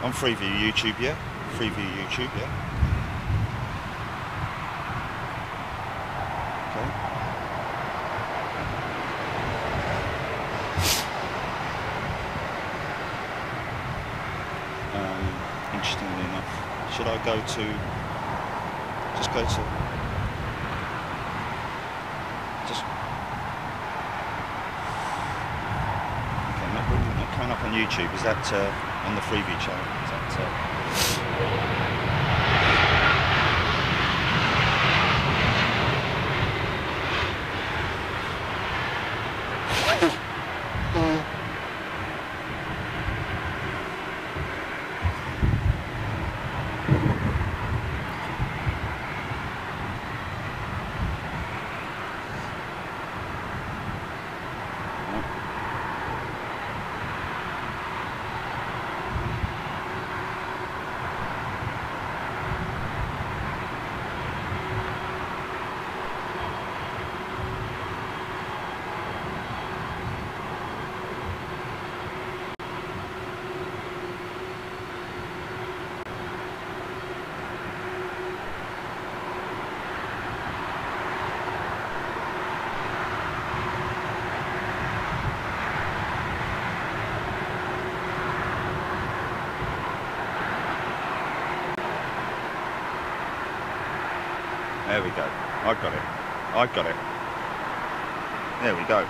On Freeview YouTube, yeah? Freeview YouTube, yeah? Okay. Interestingly enough, should I go to... Just go to... Just... Okay, not coming up on YouTube, is that... on the Freeview channel. Is that, there we go. I got it. I got it. There we go.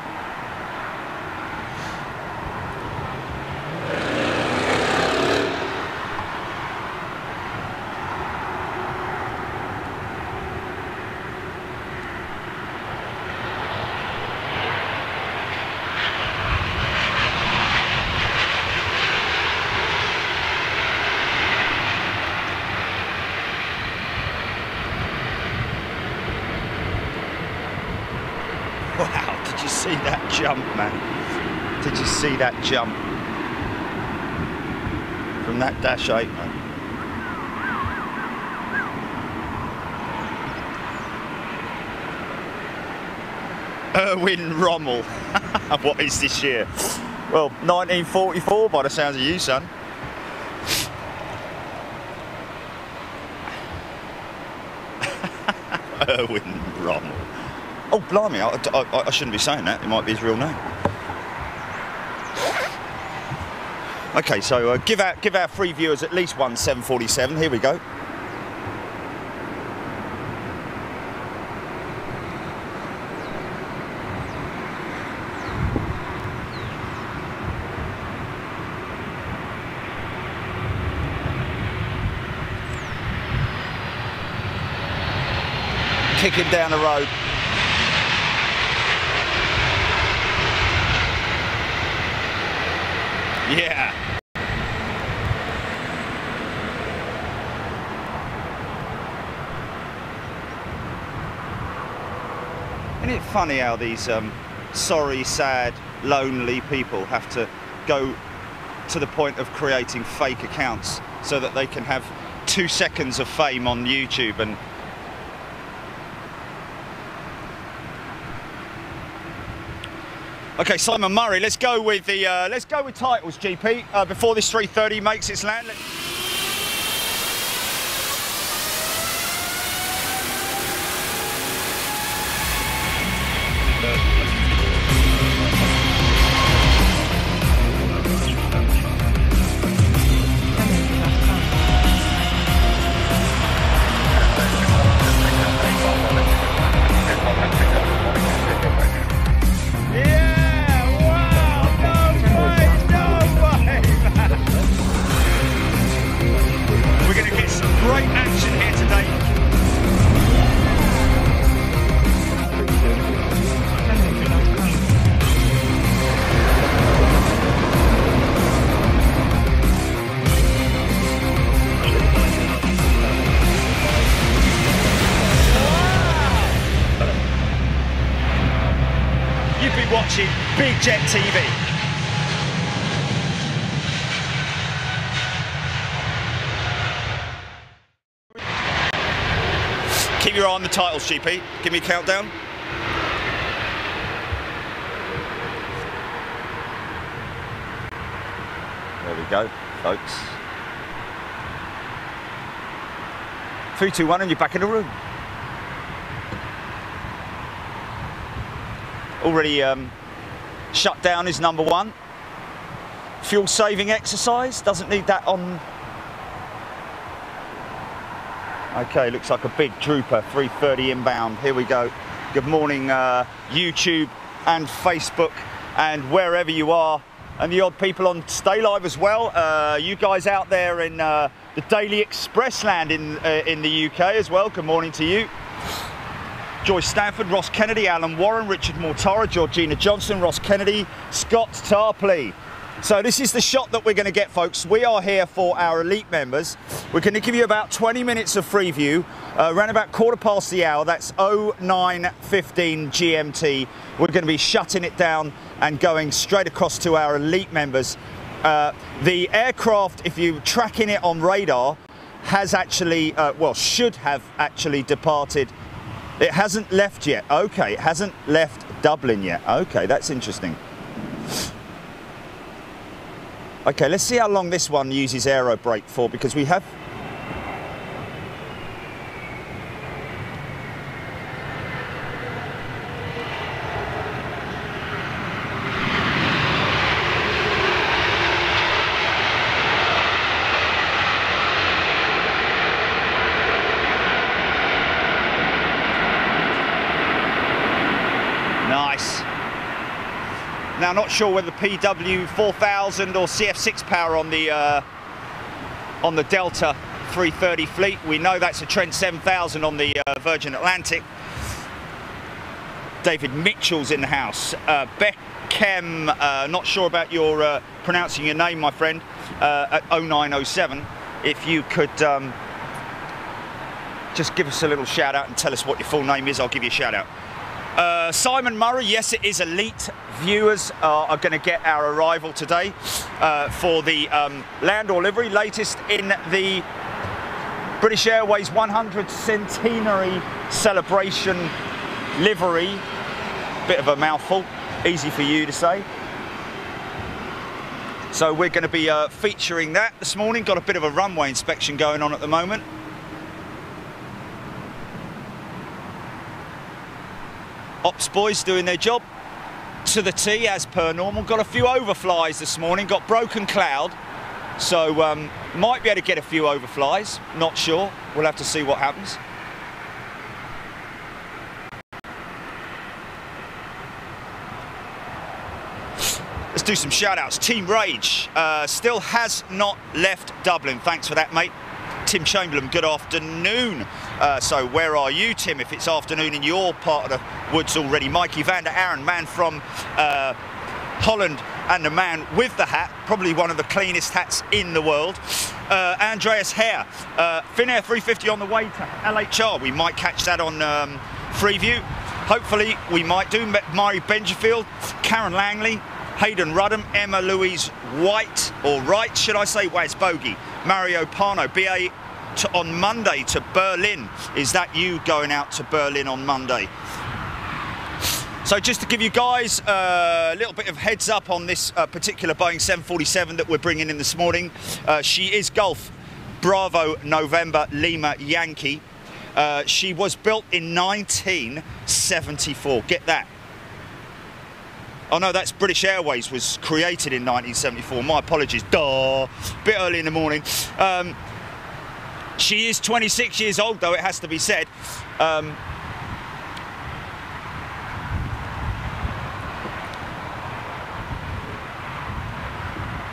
Wow, did you see that jump, man? Did you see that jump? From that Dash 8, man. Erwin Rommel. What is this year? Well, 1944 by the sounds of you, son. Erwin Rommel. Oh, blimey, I shouldn't be saying that. It might be his real name. Okay, so give our free viewers at least one 747. Here we go. Kicking down the road. Yeah. Isn't it funny how these sorry, sad, lonely people have to go to the point of creating fake accounts so that they can have 2 seconds of fame on YouTube and okay, Simon Murray, let's go with titles, GP, before this 330 makes its land. Great action here today. You've been watching Big Jet TV. Keep your eye on the titles, GP. Give me a countdown. There we go, folks. 3, 2, 1, and you're back in the room. Already shut down is number 1. Fuel saving exercise, doesn't need that on. Okay, looks like a big drooper, 3:30 inbound. Here we go. Good morning, YouTube and Facebook and wherever you are, and the odd people on Stay Live as well. You guys out there in the Daily Express land in the UK as well, good morning to you. Joyce Stanford, Ross Kennedy, Alan Warren, Richard Mortara, Georgina Johnson, Ross Kennedy, Scott Tarpley. So this is the shot that we're going to get, folks. We are here for our elite members. We're going to give you about 20 minutes of free view, around about 1/4 the hour. That's 09:15 GMT. We're going to be shutting it down and going straight across to our elite members. The aircraft, if you're tracking it on radar, has actually, well, should have actually departed. It hasn't left yet. Okay, it hasn't left Dublin yet. Okay, that's interesting. Okay, let's see how long this one uses aero brake for, because we have. Nice. Now, not sure whether PW 4000 or CF6 power on the Delta 330 fleet. We know that's a Trent 7000 on the Virgin Atlantic. David Mitchell's in the house. Beckham, not sure about your pronouncing your name, my friend, at 0907. If you could just give us a little shout out and tell us what your full name is, I'll give you a shout out. Simon Murray, yes, it is elite viewers are going to get our arrival today for the Landor livery, latest in the British Airways 100 centenary celebration livery. Bit of a mouthful, easy for you to say. So we're going to be featuring that this morning. Got a bit of a runway inspection going on at the moment. Ops boys doing their job to the T as per normal. Got a few overflies this morning, got broken cloud, so might be able to get a few overflies, not sure, we'll have to see what happens. Let's do some shout outs. Team Rage still has not left Dublin, thanks for that, mate. Tim Chamberlain, good afternoon. So where are you, Tim, if it's afternoon in your part of the woods already? Mikey van der Aaron, man from Holland, and the man with the hat, probably one of the cleanest hats in the world. Andreas Hare, Finnair 350 on the way to LHR. We might catch that on Freeview. Hopefully we might do. Mari Benjafield, Karen Langley, Hayden Rudham, Emma Louise White, or Wright, should I say, Wes Bogey, Mario Parno, BA on Monday to Berlin. Is that you going out to Berlin on Monday? So just to give you guys a little bit of heads up on this particular Boeing 747 that we're bringing in this morning. She is Golf Bravo November Lima Yankee. She was built in 1974. Get that. Oh no, that's British Airways, was created in 1974. My apologies. Duh. Bit early in the morning. She is 26 years old, though, it has to be said. Of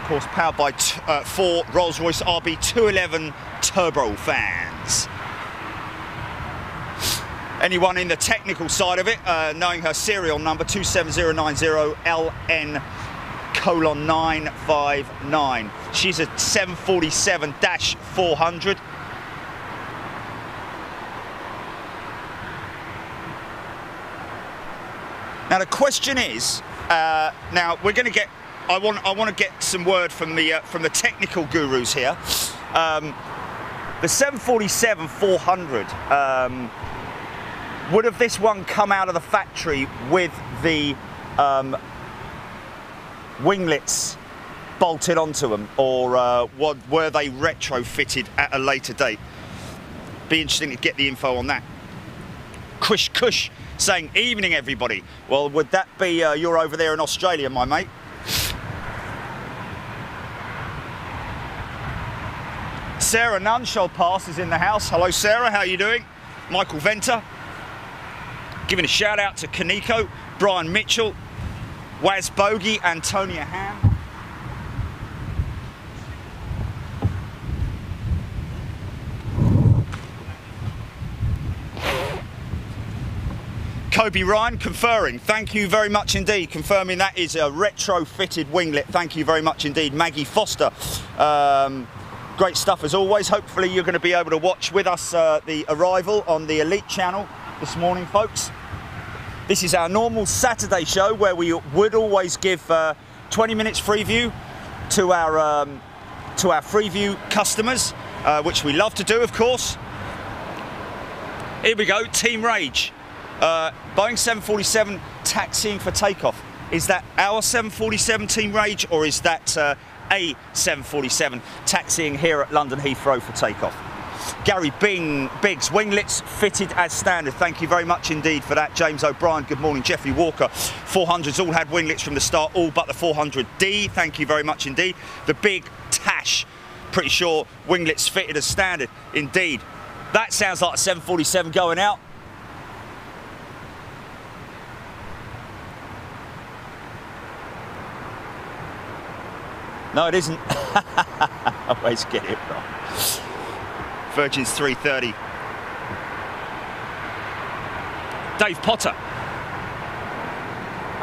course, powered by 4 Rolls-Royce RB211 turbofans. Anyone in the technical side of it, knowing her serial number 27090LN:959. She's a 747-400. Now the question is, now we're going to get. I want to get some word from the technical gurus here. The 747-400. would have this one come out of the factory with the winglets bolted onto them, or were they retrofitted at a later date? Be interesting to get the info on that. Kush Kush saying, evening everybody. Well, would that be you're over there in Australia, my mate? Sarah Nunn, Shoal Pass, is in the house. Hello Sarah, how are you doing? Michael Venter. Giving a shout out to Kaneko, Brian Mitchell, Waz Bogey, Antonia Ham. Kobe Ryan conferring, thank you very much indeed, confirming that is a retrofitted winglet, thank you very much indeed. Maggie Foster, great stuff as always. Hopefully you're going to be able to watch with us the arrival on the Elite channel this morning, folks. This is our normal Saturday show where we would always give 20 minutes free view to our free view customers, which we love to do, of course. Here we go, Team Rage. Boeing 747 taxiing for takeoff. Is that our 747 Team Rage, or is that a 747 taxiing here at London Heathrow for takeoff? Gary Biggs, winglets fitted as standard. Thank you very much indeed for that. James O'Brien, good morning. Jeffrey Walker, 400s all had winglets from the start, all but the 400D. Thank you very much indeed. The Big Tash, pretty sure winglets fitted as standard. Indeed. That sounds like a 747 going out. No, it isn't. I always get it wrong. Virgin's 330. Dave Potter.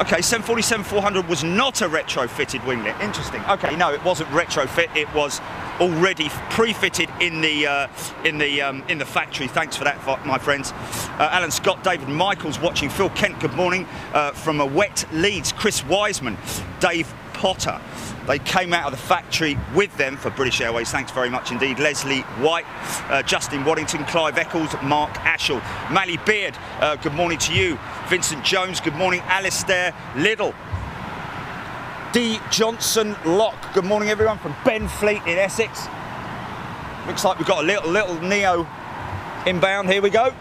Okay, 747-400 was not a retrofitted winglet. Interesting. Okay, no, it wasn't retrofit. It was already pre-fitted in the factory. Thanks for that, my friends. Alan Scott, David Michaels watching. Phil Kent, good morning. From a wet Leeds, Chris Wiseman, Dave Potter. They came out of the factory with them for British Airways. Thanks very much indeed. Leslie White, Justin Waddington, Clive Eccles, Mark Ashall, Mally Beard, good morning to you. Vincent Jones, good morning. Alistair Liddle. D. Johnson Locke, good morning everyone from Benfleet in Essex. Looks like we've got a little Neo inbound. Here we go.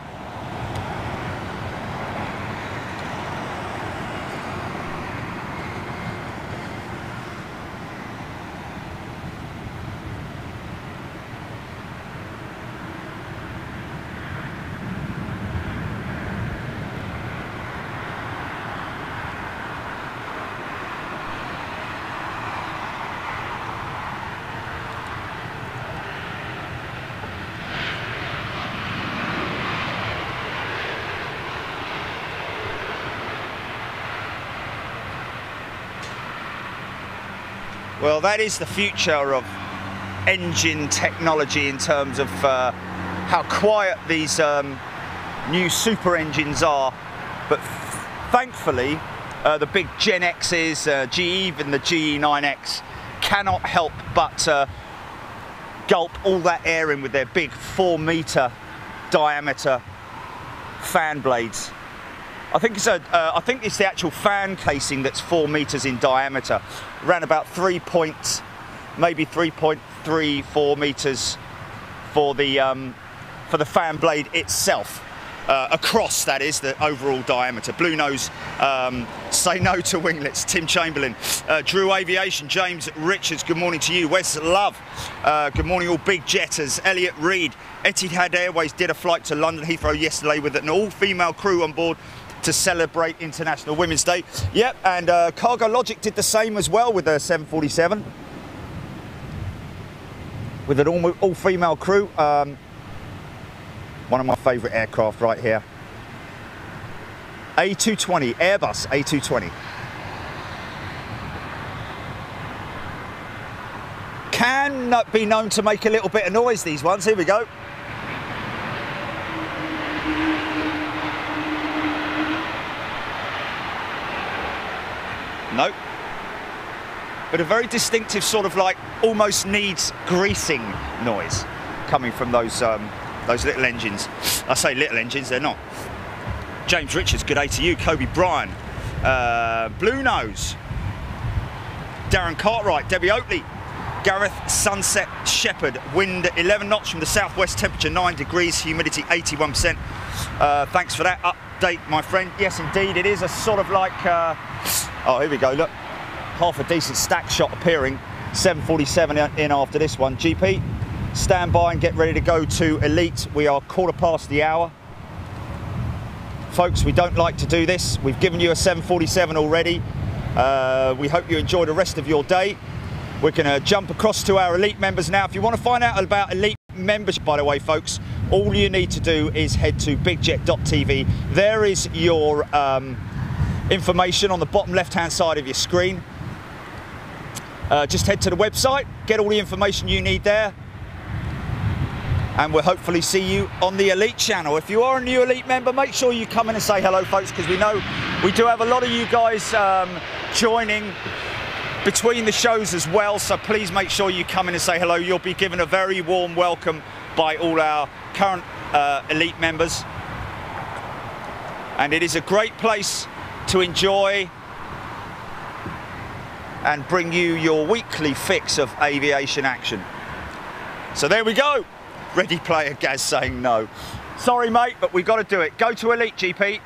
Well, that is the future of engine technology in terms of how quiet these new super engines are. But thankfully, the big Gen X's, GE, even the GE9X, cannot help but gulp all that air in with their big 4-meter diameter fan blades. I think it's the actual fan casing that's 4 meters in diameter, around about 3.4 meters for the fan blade itself. Across, that is, the overall diameter. Blue Nose, say no to winglets. Tim Chamberlain, Drew Aviation, James Richards, good morning to you. Wes Love, good morning all big jetters. Elliot Reed, Etihad Airways did a flight to London Heathrow yesterday with an all-female crew on board to celebrate International Women's Day. Yep, and Cargo Logic did the same as well with their 747. With an all-female crew. One of my favourite aircraft right here. A220, Airbus A220. Can be known to make a little bit of noise, these ones. Here we go. No. But a very distinctive sort of like almost needs greasing noise coming from those little engines. I say little engines, they're not. James Richards, good day to you. Kobe Bryan, Blue Nose, Darren Cartwright, Debbie Oatley, Gareth Sunset Shepherd, wind 11 knots from the southwest, temperature 9 degrees, humidity 81%. Thanks for that update, my friend. Yes, indeed, it is a sort of like, oh, here we go, look, half a decent stack shot appearing. 7:47 in after this one. GP, stand by and get ready to go to Elite. We are 1/4 the hour. Folks, we don't like to do this. We've given you a 7:47 already. We hope you enjoy the rest of your day. We're going to jump across to our Elite members now. If you want to find out about Elite membership, by the way, folks, all you need to do is head to bigjet.tv. There is your information on the bottom left-hand side of your screen. Just head to the website, get all the information you need there, and we'll hopefully see you on the Elite channel. If you are a new Elite member, make sure you come in and say hello, folks, because we know we do have a lot of you guys joining between the shows as well, so please make sure you come in and say hello. You'll be given a very warm welcome by all our current Elite members, and it is a great place to enjoy and bring you your weekly fix of aviation action. So there we go. Ready Player Gaz saying no. Sorry, mate, but we've got to do it. Go to Elite, GP.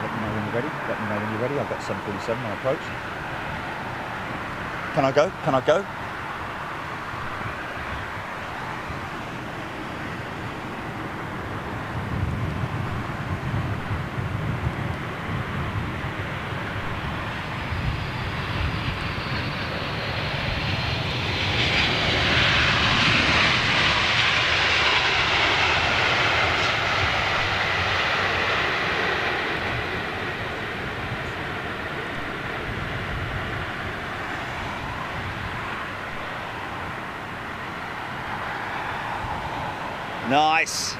Let me know when you're ready. Let me know when you're ready. I've got 7:47 on approach. Can I go? Can I go? Nice.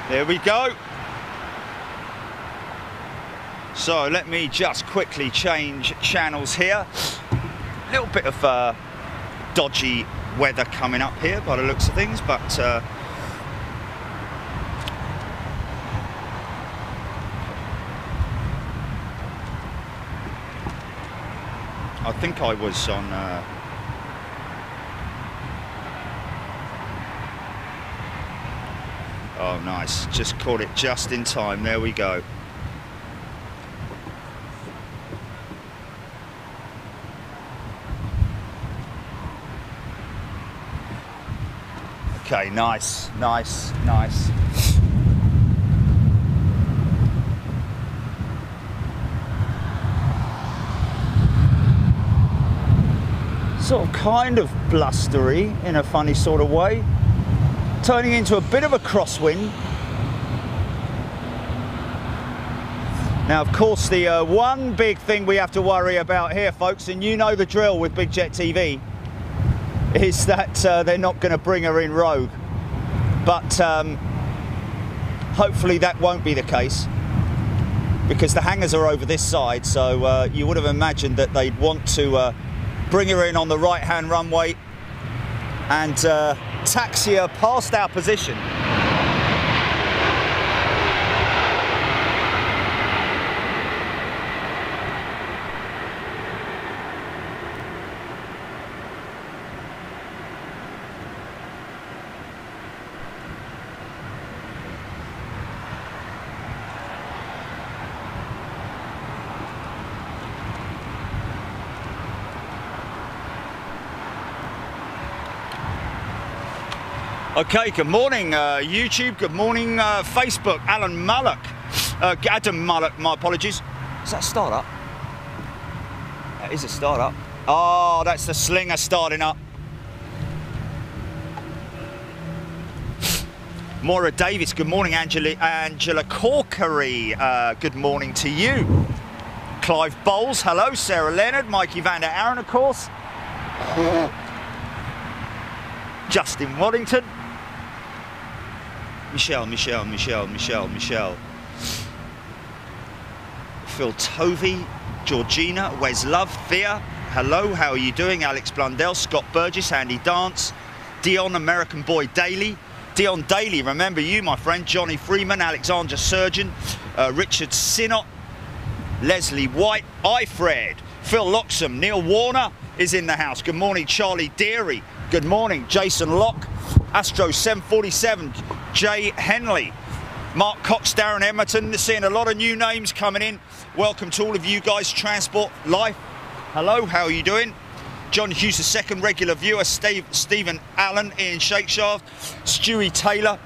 There we go. So let me just quickly change channels here. A little bit of dodgy weather coming up here by the looks of things, but I think I was on oh, nice. Just caught it just in time. There we go. Okay, nice, nice, nice. Sort of kind of blustery in a funny sort of way. Turning into a bit of a crosswind. Now, of course, the one big thing we have to worry about here, folks, and you know the drill with Big Jet TV, is that they're not going to bring her in rogue. But hopefully that won't be the case, because the hangars are over this side, so you would have imagined that they'd want to bring her in on the right-hand runway and taxi her past our position. Okay, good morning YouTube, good morning Facebook, Alan Mullock, Adam Mullock, my apologies. Is that a start-up? That is a start-up. Oh, that's the Slinger starting up. Maura Davis, good morning. Angela Corkery, good morning to you. Clive Bowles, hello. Sarah Leonard, Mikey van der Aaron, of course. Justin Waddington. Michelle. Phil Tovey, Georgina, Wes Love, Thea, hello, how are you doing? Alex Blundell, Scott Burgess, Andy Dance, Dion, American Boy Daly, Dion Daly, remember you, my friend, Johnny Freeman, Alexander Surgeon, Richard Sinnott, Leslie White, Ifred, Phil Loxham, Neil Warner is in the house. Good morning, Charlie Deary. Good morning, Jason Locke, Astro 747, Jay Henley, Mark Cox, Darren Emerton. Seeing a lot of new names coming in. Welcome to all of you guys. Transport Life. Hello, how are you doing? John Hughes, the second regular viewer. Stephen Allen, Ian Shakeshaft, Stewie Taylor,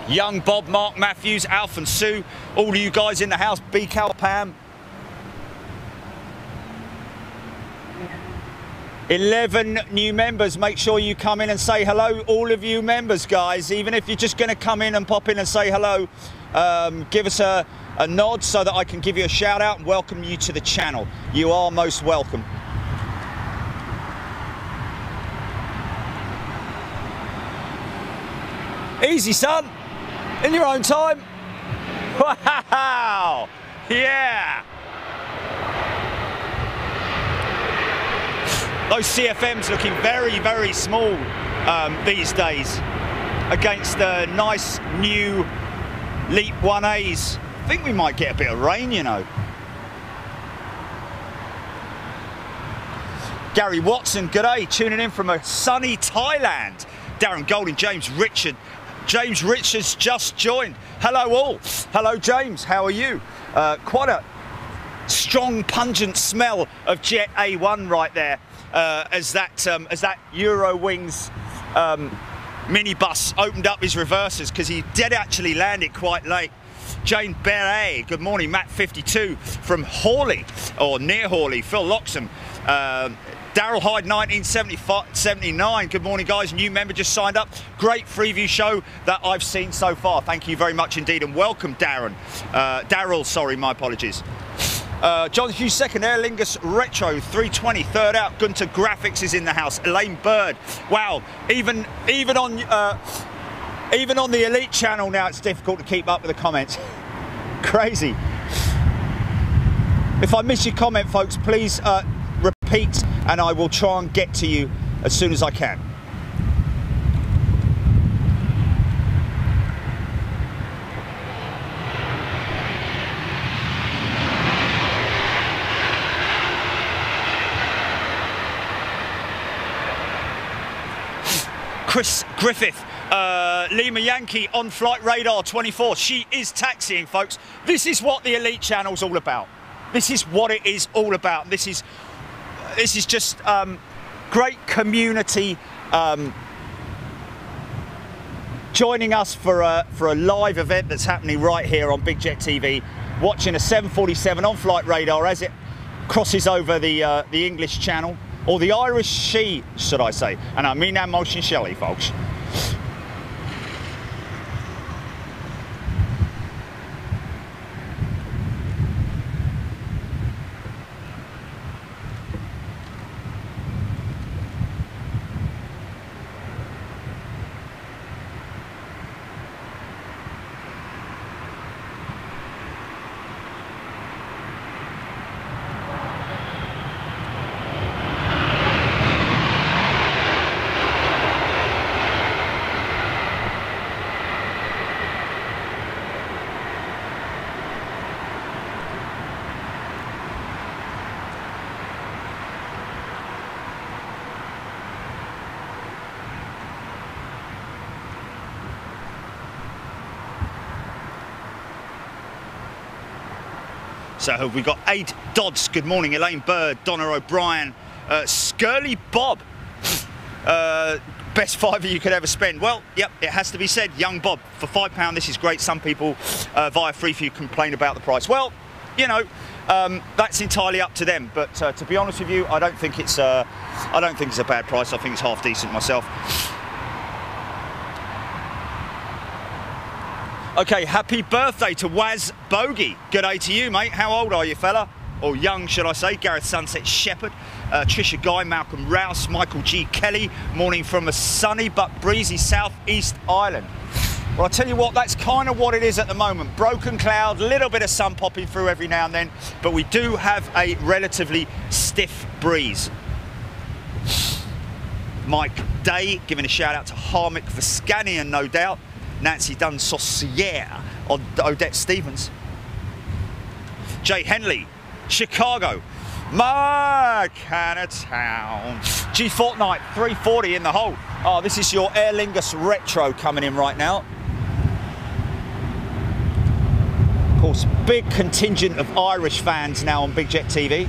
Young Bob, Mark Matthews, Alf and Sue. All of you guys in the house. B Cal Pam. 11 new members. Make sure you come in and say hello, all of you members, guys. Even if you're just going to come in and pop in and say hello, give us a nod so that I can give you a shout out and welcome you to the channel. You are most welcome. Easy, son. In your own time. Wow. Yeah. Those CFMs looking very, very small these days against the nice new Leap 1As. I think we might get a bit of rain, you know. Gary Watson, g'day, tuning in from a sunny Thailand. Darren Golding, James Richard. James Richards just joined. Hello all. Hello James, how are you? Quite a strong, pungent smell of Jet A1 right there. As that Eurowings minibus opened up his reversers because he did actually land it quite late. Jane Beret, good morning. Matt 52 from Hawley, or near Hawley. Phil Loxham. Daryl Hyde 1979. Good morning, guys. New member just signed up. Great Freeview show that I've seen so far. Thank you very much indeed, and welcome, Darren. Daryl, sorry, my apologies. John Hughes second, Aer Lingus Retro 320 third out. Gunter Graphics is in the house. Elaine Bird. Wow, even on the Elite channel now it's difficult to keep up with the comments. Crazy. If I miss your comment, folks, please repeat and I will try and get to you as soon as I can. Chris Griffith, Lima Yankee on flight radar 24. She is taxiing, folks. This is what the Elite channel's all about. This is what it is all about. This is just great community joining us for a live event that's happening right here on Big Jet TV, watching a 747 on flight radar as it crosses over the English channel. Or the Irish She, should I say. And I mean that motion Shelley, folks. So have we got 8 Dodds. Good morning, Elaine Bird, Donna O'Brien, Skirly Bob. Best fiver you could ever spend. Well, yep, it has to be said. Young Bob for £5. This is great. Some people via Freeview complain about the price. Well, you know, that's entirely up to them. But to be honest with you, I don't think it's a bad price. I think it's half decent myself. Okay, happy birthday to Waz Bogey. Good day to you, mate. How old are you, fella? Or young, should I say. Gareth Sunset Shepherd, Trisha Guy, Malcolm Rouse, Michael G. Kelly. Morning from a sunny but breezy southeast island. Well, I'll tell you what, that's kind of what it is at the moment. Broken cloud, little bit of sun popping through every now and then, but we do have a relatively stiff breeze. Mike Day giving a shout out to Harmick Viscanian, no doubt. Nancy Dunn Saucier on Odette Stevens. Jay Henley, Chicago. My kind of town. G Fortnite 340 in the hole. Oh, this is your Aer Lingus Retro coming in right now. Of course, big contingent of Irish fans now on Big Jet TV.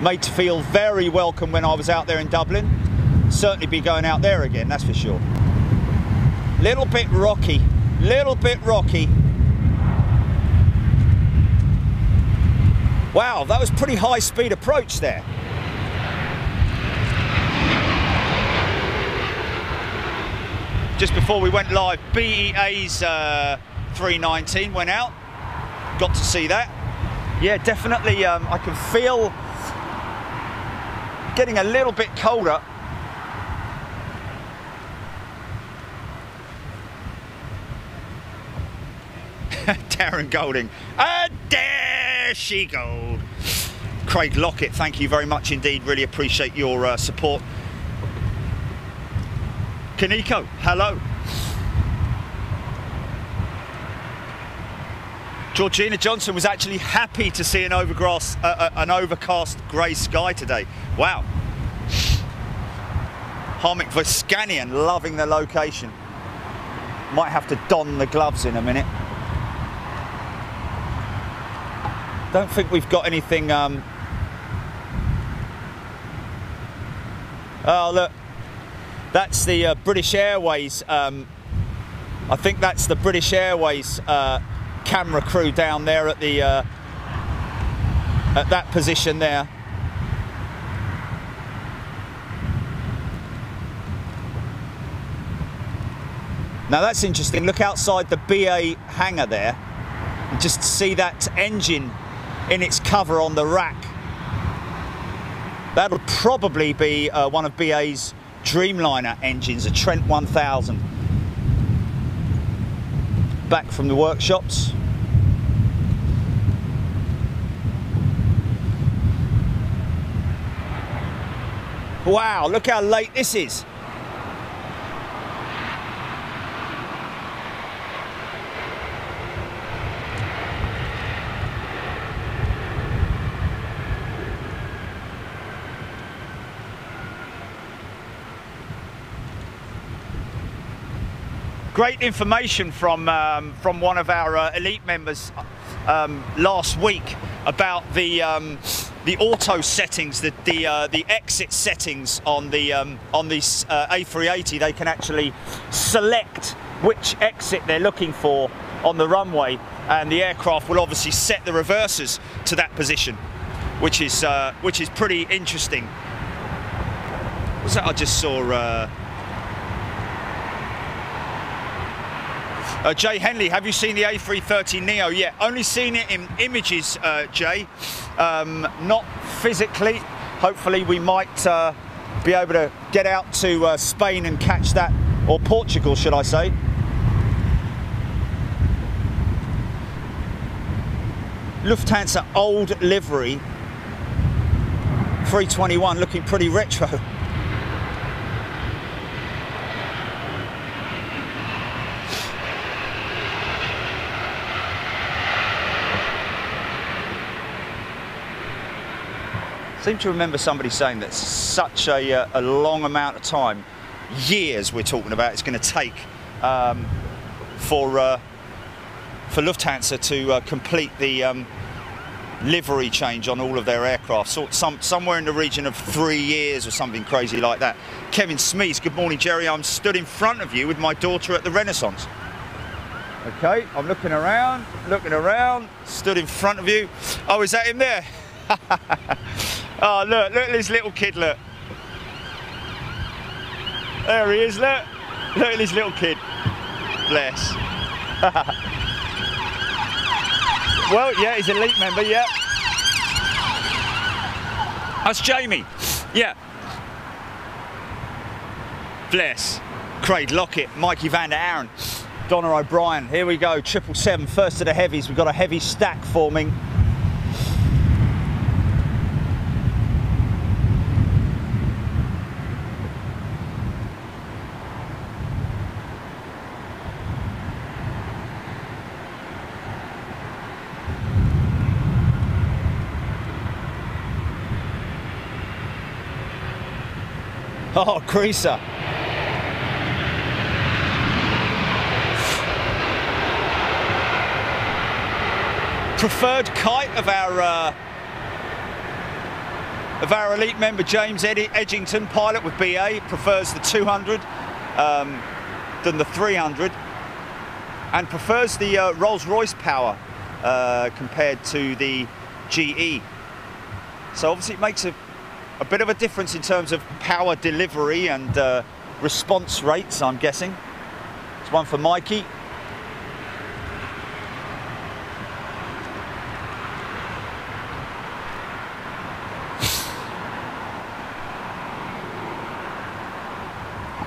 Made to feel very welcome when I was out there in Dublin. Certainly be going out there again, that's for sure. Little bit rocky, little bit rocky. Wow, that was pretty high speed approach there. Just before we went live, BEA's 319 went out. Got to see that. Yeah, definitely, I can feel getting a little bit colder. Darren Golding, and there she goes. Craig Lockett, thank you very much indeed, really appreciate your support. Kaneko, hello. Georgina Johnson was actually happy to see an overcast grey sky today. Wow. Harmick Viscanian, loving the location. Might have to don the gloves in a minute. Don't think we've got anything. Oh, look. That's the British Airways. I think that's the British Airways camera crew down there at the at that position there. Now that's interesting. Look outside the BA hangar there, and just see that engine in its cover on the rack. That'll probably be one of BA's Dreamliner engines, a Trent 1000. Back from the workshops. Wow, look how late this is. Great information from one of our elite members last week about the auto settings, the exit settings on the A380. They can actually select which exit they're looking for on the runway, and the aircraft will obviously set the reversers to that position, which is pretty interesting. What's that I just saw? Jay Henley, have you seen the A330 Neo yet? Only seen it in images, Jay, not physically. Hopefully we might be able to get out to Spain and catch that, or Portugal, should I say. Lufthansa old livery, 321, looking pretty retro. I seem to remember somebody saying that such a long amount of time, years we're talking about, it's going to take for Lufthansa to complete the livery change on all of their aircraft. So somewhere in the region of 3 years or something crazy like that. Kevin Smees, good morning, Jerry. I'm stood in front of you with my daughter at the Renaissance. Okay, I'm looking around, stood in front of you. Oh, is that him there? Oh, look at this little kid, look. There he is, look at this little kid. Bless. Well, yeah, he's an elite member, yeah. That's Jamie, yeah. Bless. Craig Lockett, Mikey van der Aren, Donna O'Brien. Here we go, 777, first of the heavies. We've got a heavy stack forming. Oh, creaser. Preferred kite of our elite member James Edgington, pilot with BA, prefers the 200 than the 300, and prefers the Rolls-Royce power compared to the GE. So obviously it makes a bit of a difference in terms of power delivery and response rates, I'm guessing. It's one for Mikey.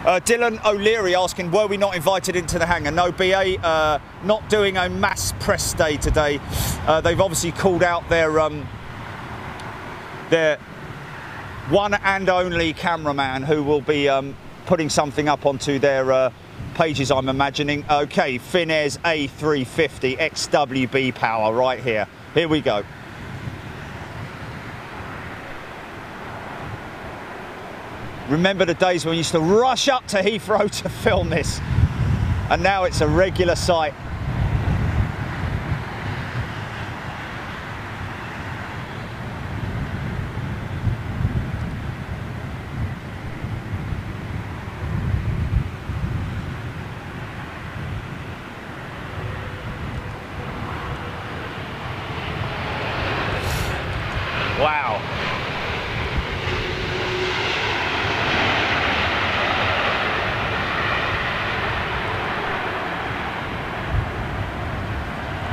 Dylan O'Leary asking, were we not invited into the hangar? No, BA not doing a mass press day today. They've obviously called out their one and only cameraman who will be putting something up onto their pages, I'm imagining. Okay, Finnair's A350 XWB power right here. Here we go. Remember the days when we used to rush up to Heathrow to film this, and now it's a regular sight. Wow.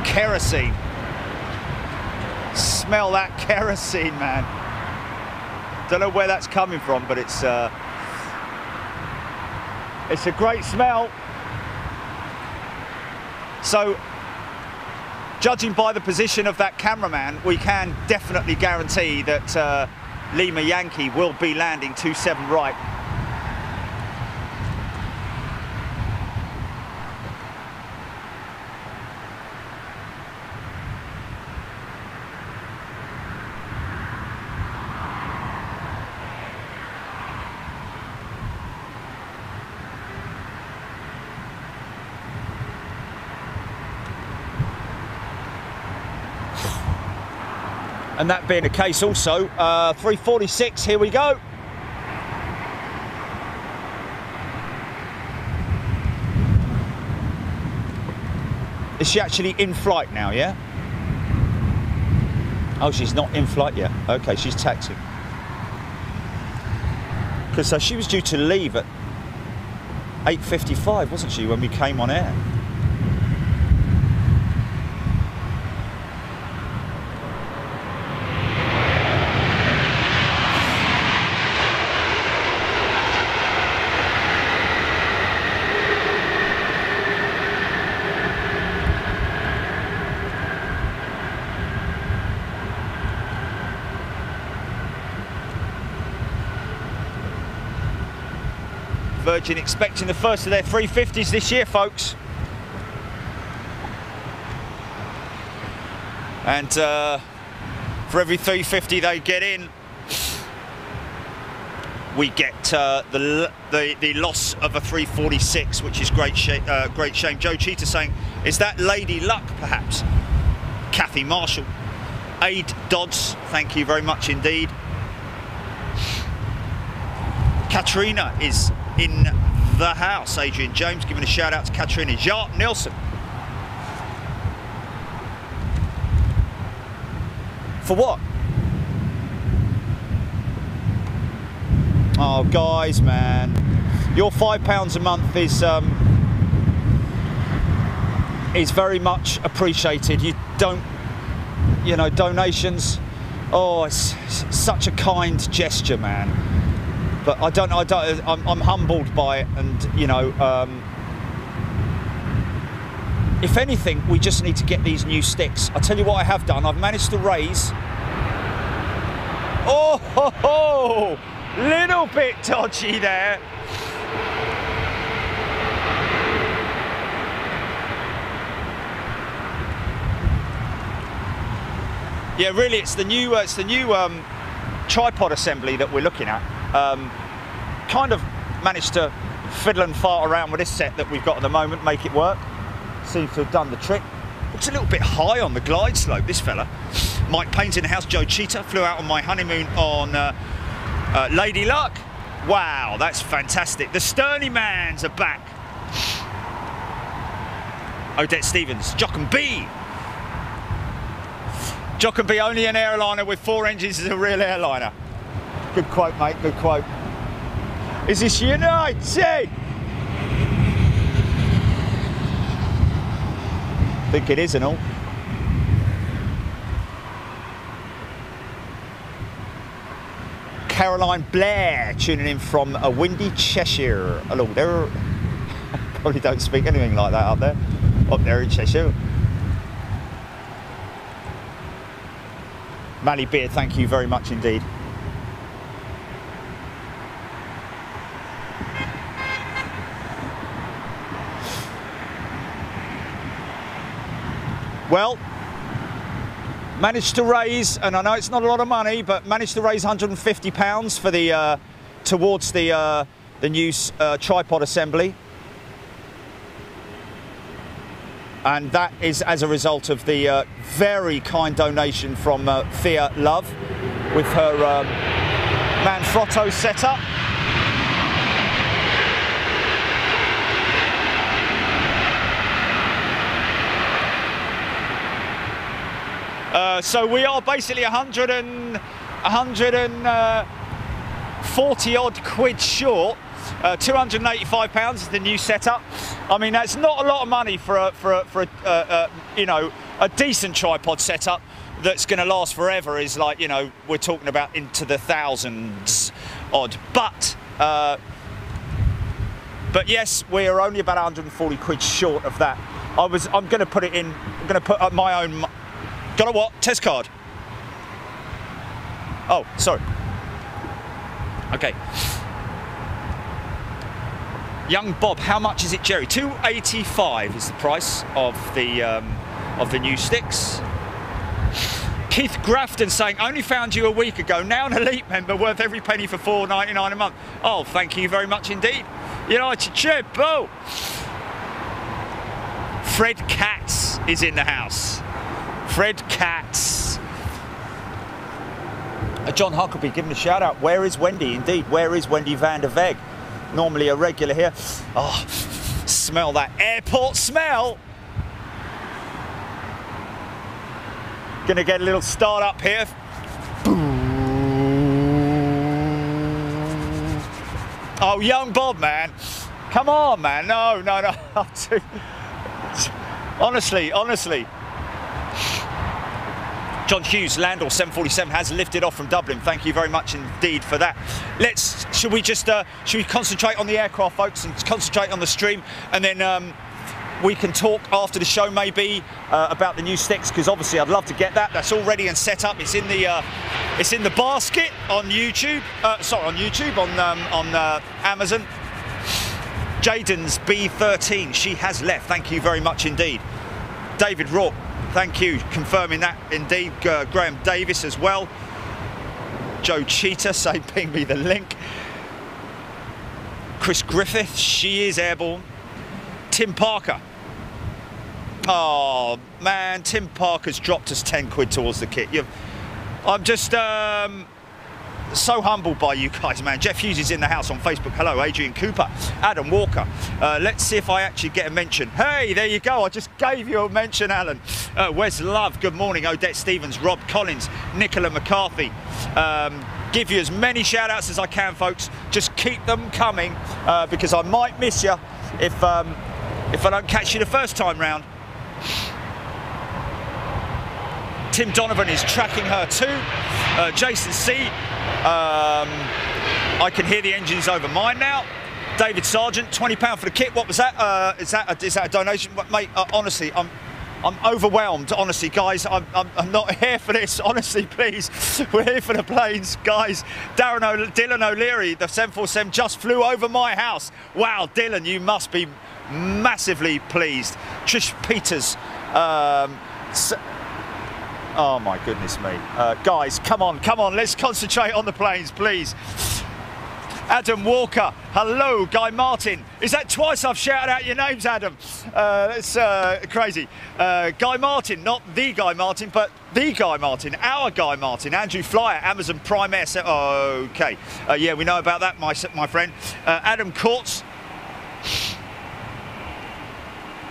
Kerosene. Smell that kerosene, man. Don't know where that's coming from, but it's a great smell. So, judging by the position of that cameraman, we can definitely guarantee that Lima Yankee will be landing 27 right. And that being the case also, 346, here we go. Is she actually in flight now, yeah? Oh, she's not in flight yet. Okay, she's taxiing. Because she was due to leave at 8:55, wasn't she, when we came on air? Virgin expecting the first of their 350s this year, folks. And for every 350 they get in, we get the loss of a 346, which is great shame. Joe Cheetah saying, is that Lady Luck perhaps? Kathy Marshall. Aid Dodds, thank you very much indeed. Katrina is in the house. Adrian James giving a shout out to Katrina. Jart Nilsson. For what? Oh, guys, man. Your £5 a month is very much appreciated. You don't, you know, donations. Oh, it's such a kind gesture, man. But I'm humbled by it, and you know, if anything, we just need to get these new sticks. I'll tell you what I have done. I've managed to raise. Oh, ho, ho, little bit dodgy there. Yeah, really, it's the new tripod assembly that we're looking at. Kind of managed to fiddle and fart around with this set that we've got at the moment, make it work. Seems to have done the trick. Looks a little bit high on the glide slope, this fella. Mike Payne's in the house. Joe Cheetah flew out on my honeymoon on Lady Luck. Wow, that's fantastic. The Sterny Mans are back. Odette Stevens, Jock and B. Jock and B, only an airliner with 4 engines is a real airliner. Good quote, mate, good quote. Is this United? I think it is and all. Caroline Blair tuning in from a windy Cheshire. Hello there. Probably don't speak anything like that up there in Cheshire. Mally Beard, thank you very much indeed. Well, managed to raise, and I know it's not a lot of money, but managed to raise £150 for the towards the new tripod assembly, and that is as a result of the very kind donation from Thea Love with her Manfrotto setup. So we are basically 140 odd quid short. £285 is the new setup. I mean, that's not a lot of money for you know, a decent tripod setup that's going to last forever. Is like, you know, we're talking about into the thousands odd. But yes, we are only about 140 quid short of that. I'm going to put it in. I'm going to put up my own. Got a what? Test card. Oh, sorry. Okay. Young Bob, how much is it, Jerry? $285 is the price of the new sticks. Keith Grafton saying, only found you a week ago, now an elite member worth every penny for $4.99 a month. Oh, thank you very much indeed. You know, it's a chip. Oh. Fred Katz is in the house. Fred Katz. John Huckabee giving a shout out. Where is Wendy? Indeed, where is Wendy van der Weg? Normally a regular here. Oh, smell that airport smell. Gonna get a little start up here. Oh, young Bob, man. Come on, man. No. Honestly. John Hughes, Landor 747 has lifted off from Dublin. Thank you very much indeed for that. Should we concentrate on the aircraft, folks, and concentrate on the stream, and then we can talk after the show maybe about the new sticks, because obviously I'd love to get that. That's all ready and set up. It's in the basket on YouTube. On Amazon. Jaden's B13, she has left. Thank you very much indeed. David Rourke, thank you, confirming that indeed. Graham Davis as well. Joe Cheetah saying ping me the link. Chris Griffith, she is airborne. Tim Parker. Oh man, Tim Parker's dropped us 10 quid towards the kit. I'm just so humbled by you guys, man. Jeff Hughes is in the house on Facebook. Hello, Adrian Cooper, Adam Walker. Let's see if I actually get a mention. Hey, there you go. I just gave you a mention, Alan. Wes Love, good morning. Odette Stevens, Rob Collins, Nicola McCarthy. Give you as many shout outs as I can, folks. Just keep them coming, because I might miss you if I don't catch you the first time round. Tim Donovan is tracking her too. Jason C. I can hear the engines over mine now. David Sargent, £20 for the kit. What was that? Is that a donation? Mate, honestly, I'm overwhelmed. Honestly, guys, I'm not here for this. Honestly, please, we're here for the planes, guys. Dylan O'Leary, the 747 just flew over my house. Wow, Dylan, you must be massively pleased. Trish Peters. Oh my goodness me, guys, come on, let's concentrate on the planes, please. Adam Walker, hello. Guy Martin, is that twice I've shouted out your names, Adam? That's crazy. Guy Martin, not the Guy Martin, but the Guy Martin, our Guy Martin. Andrew Flyer, Amazon Prime Air. Okay, yeah, we know about that, my friend. Adam Courts,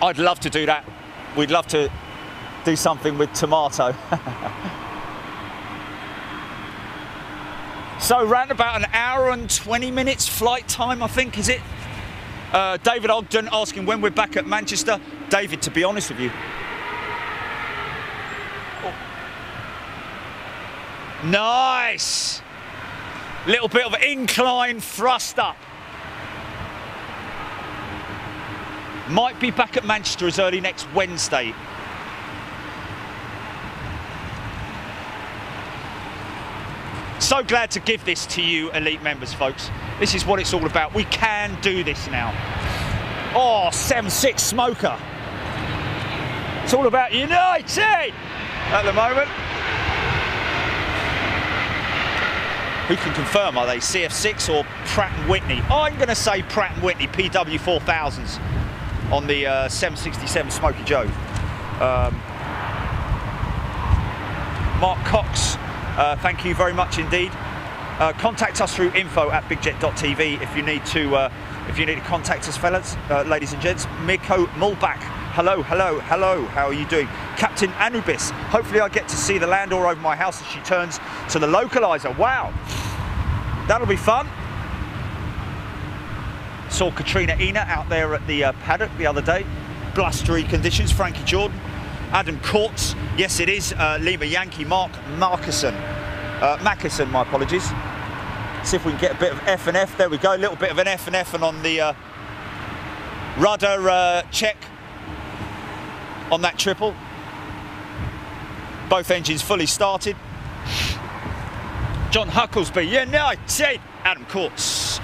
I'd love to do that. We'd love to do something with tomato. So round about an hour and 20 minutes flight time, I think, is it? David Ogden asking when we're back at Manchester. David, to be honest with you, nice. Little bit of incline thrust up. Might be back at Manchester as early next Wednesday. So glad to give this to you, elite members, folks. This is what it's all about. We can do this now. Oh, 7.6 smoker. It's all about United at the moment. Who can confirm? Are they CF6 or Pratt & Whitney? I'm going to say Pratt & Whitney PW4000s on the 767 Smokey Joe. Mark Cox. Thank you very much indeed. Contact us through info@bigjet.tv if you need to contact us, fellas, ladies and gents. Mirko Mulbach, hello. How are you doing? Captain Anubis, hopefully I get to see the Landor over my house as she turns to the localizer. Wow, that'll be fun. Saw Katrina Ina out there at the paddock the other day. Blustery conditions. Frankie Jordan. Adam Courts, yes it is, Lima Yankee, Mark Markison, Mackerson, my apologies. See if we can get a bit of F and F, there we go, a little bit of an F and F, and on the rudder check on that triple. Both engines fully started. John Hucklesby, United, Adam Courts.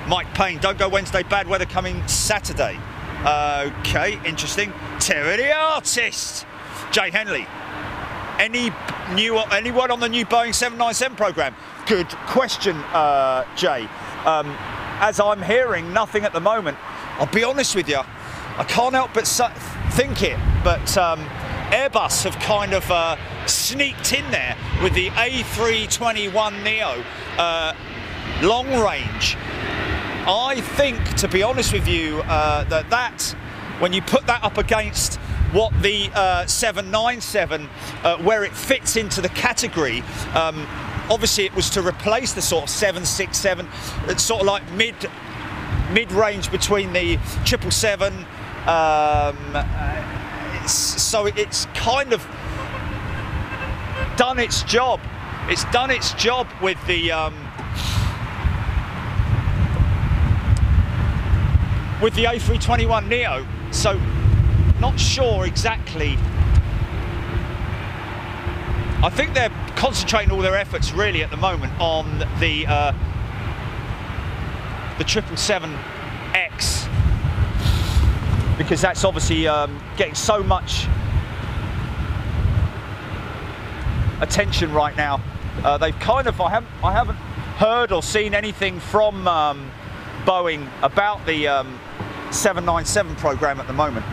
Mike Payne, don't go Wednesday, bad weather coming Saturday. Okay, interesting. Terry the Artist. Jay Henley, anyone on the new Boeing 797 program? Good question, Jay. As I'm hearing, nothing at the moment. I'll be honest with you, I can't help but think it, but Airbus have kind of sneaked in there with the A321neo long range. I think, to be honest with you, that when you put that up against what the 797, where it fits into the category, obviously it was to replace the sort of 767. It's sort of like mid-range between the 777. So it's kind of done its job. It's done its job with the A321neo. So not sure exactly. I think they're concentrating all their efforts really at the moment on the 777X, because that's obviously getting so much attention right now. They've kind of, I haven't heard or seen anything from Boeing about the 797 program at the moment.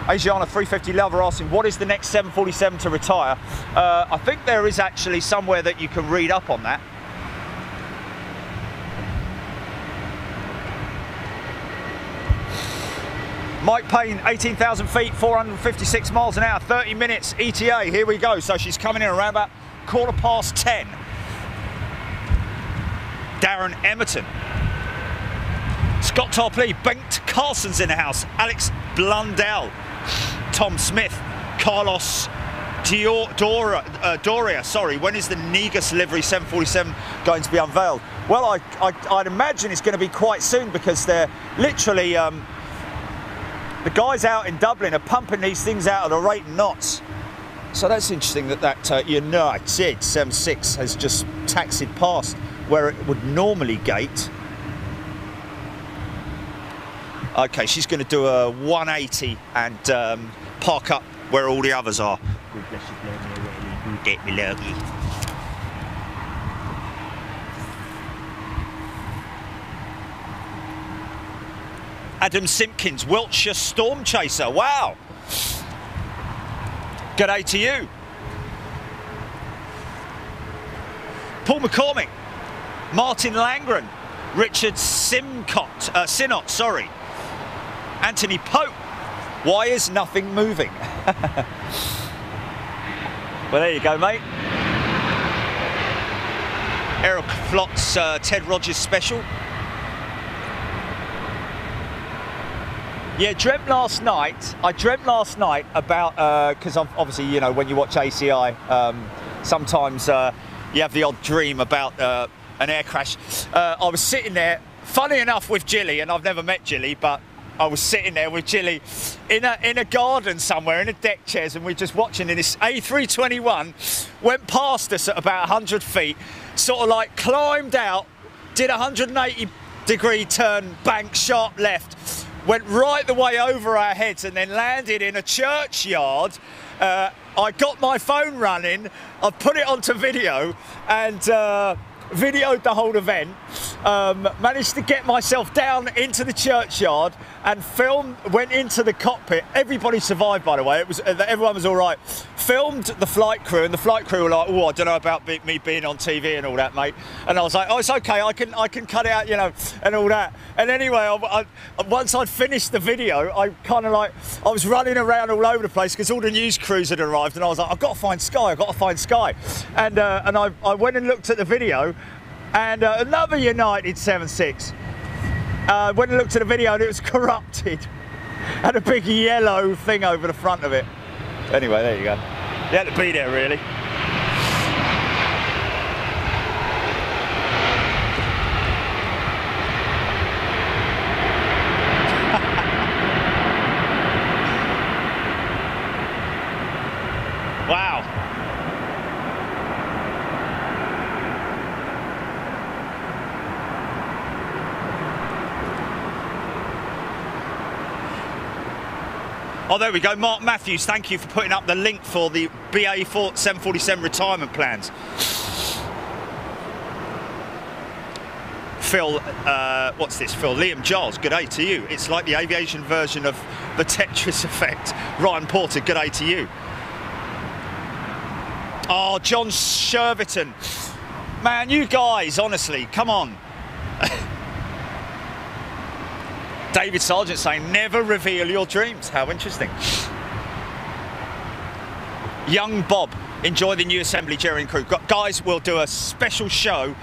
Asiana 350 Lover asking, what is the next 747 to retire? I think there is actually somewhere that you can read up on that. Mike Payne, 18,000 feet, 456 miles an hour, 30 minutes, ETA, here we go. So she's coming in around about 10:15. Darren Emerton. Scott Tarpley, Bengt Carlson's in the house. Alex Blundell, Tom Smith, Carlos Doria, sorry. When is the Negus livery 747 going to be unveiled? Well, I'd imagine it's going to be quite soon, because they're literally, the guys out in Dublin are pumping these things out at a rate of knots. So that's interesting that United 76 has just taxied past where it would normally gate. Okay, she's going to do a 180 and park up where all the others are. Get me lucky. Adam Simpkins, Wiltshire Storm Chaser. Wow. G'day to you. Paul McCormick, Martin Langren, Richard Sinnott, sorry. Anthony Pope. Why is nothing moving? Well, there you go, mate. Eric Flott's Ted Rogers special. Yeah, I dreamt last night about, because obviously, you know, when you watch ACI, sometimes you have the odd dream about an air crash. I was sitting there, funny enough, with Jilly, and I've never met Jilly, but I was sitting there with Jilly in a garden somewhere, in a deck chairs, and we're just watching, and this A321 went past us at about 100 feet, sort of like climbed out, did a 180-degree turn, bank, sharp left, went right the way over our heads, and then landed in a churchyard. I got my phone running, I put it onto video, and videoed the whole event. Managed to get myself down into the churchyard and filmed, went into the cockpit. Everybody survived, by the way. It was, everyone was all right. Filmed the flight crew, and the flight crew were like, "Oh, I don't know about me being on TV and all that, mate." And I was like, "Oh, it's okay. I can cut it out, you know, and all that." And anyway, once I'd finished the video, I kind of like, I was running around all over the place because all the news crews had arrived, and I was like, "I've got to find Sky. I've got to find Sky." And I went and looked at the video. And another United 76. Went and looked at the video, and it was corrupted. Had a big yellow thing over the front of it. Anyway, there you go. You had to be there, really. Wow. Oh, there we go. Mark Matthews, thank you for putting up the link for the BA 747 retirement plans. Phil, what's this, Phil? Liam Giles, good day to you. It's like the aviation version of the Tetris effect. Ryan Porter, good day to you. Oh, John Sherverton. Man, you guys, honestly, come on. David Sargent saying, never reveal your dreams. How interesting. Young Bob, enjoy the new assembly, Jerry and crew. Guys, we'll do a special show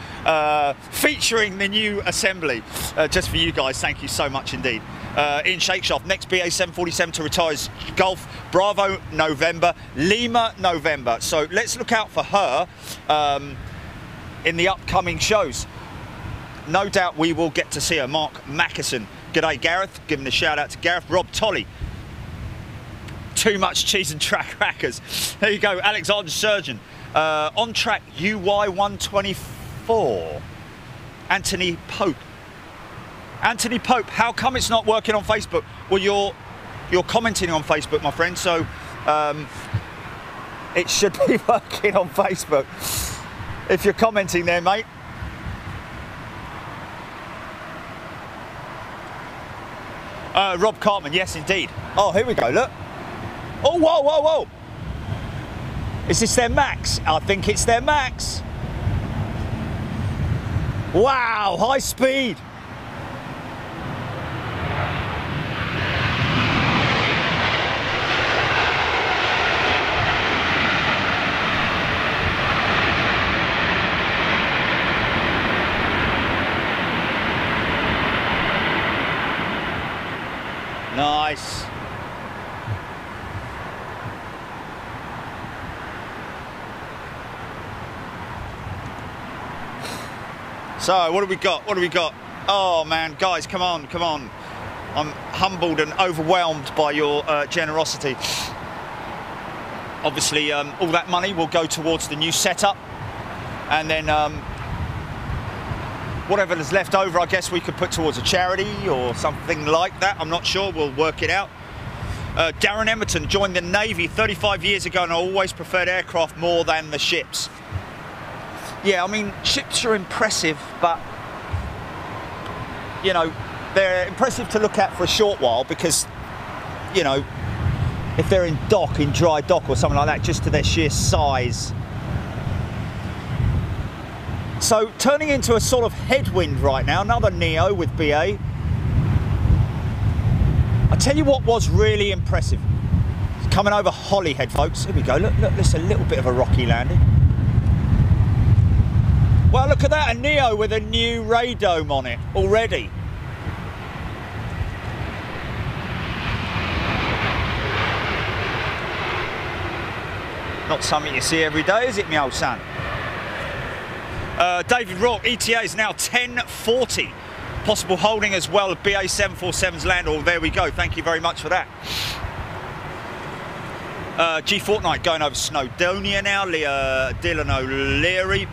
featuring the new assembly just for you guys. Thank you so much indeed. Ian Shakeshaft, next BA 747 to retire is Golf Bravo November, Lima November. So let's look out for her in the upcoming shows. No doubt we will get to see her. Mark Mackerson. G'day Gareth, giving a shout out to Gareth. Rob Tolley. Too much cheese and track hackers. There you go, Alexander Surgeon. On track UY 124. Anthony Pope. Anthony Pope, how come it's not working on Facebook? Well, you're commenting on Facebook, my friend, so it should be working on Facebook. If you're commenting there, mate. Rob Cartman, yes indeed. Oh, here we go, look. Oh, whoa, whoa, whoa. Is this their max? I think it's their max. Wow, high speed. Nice. So what do we got? What do we got? Oh man, guys, come on, come on. I'm humbled and overwhelmed by your generosity. Obviously, all that money will go towards the new setup, and then whatever is left over, I guess we could put towards a charity or something like that. I'm not sure. We'll work it out. Darren Emerton joined the Navy 35 years ago, and I always preferred aircraft more than the ships. Yeah, I mean, ships are impressive, but, you know, they're impressive to look at for a short while because, you know, if they're in dock, in dry dock or something like that, just to their sheer size. So, turning into a sort of headwind right now, another Neo with BA. I tell you what was really impressive. It's coming over Holyhead, folks. Here we go. Look, look, this is a little bit of a rocky landing. Well, look at that, a Neo with a new radome on it already. Not something you see every day, is it, me old son? David Rourke, ETA is now 10:40. Possible holding as well of BA 747's Landor. There we go, thank you very much for that. G Fortnite going over Snowdonia now, Dylan O'Leary.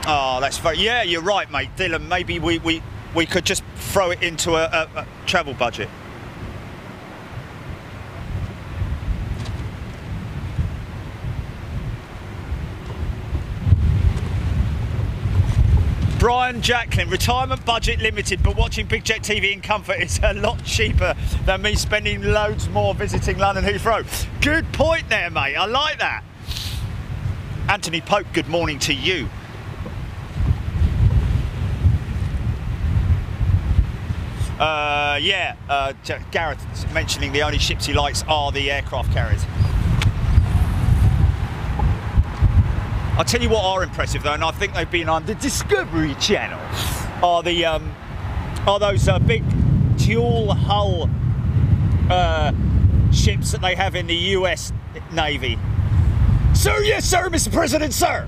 Oh, that's very, yeah, you're right, mate. Dylan, maybe we could just throw it into a travel budget. Brian Jacklin, retirement budget limited, but watching Big Jet TV in comfort is a lot cheaper than me spending loads more visiting London Heathrow. Good point there, mate. I like that. Anthony Pope, good morning to you. Gareth mentioning the only ships he likes are the aircraft carriers. I'll tell you what are impressive though, and I think they've been on the Discovery Channel, are those big dual hull ships that they have in the US Navy. Sir, yes sir, Mr. President, sir.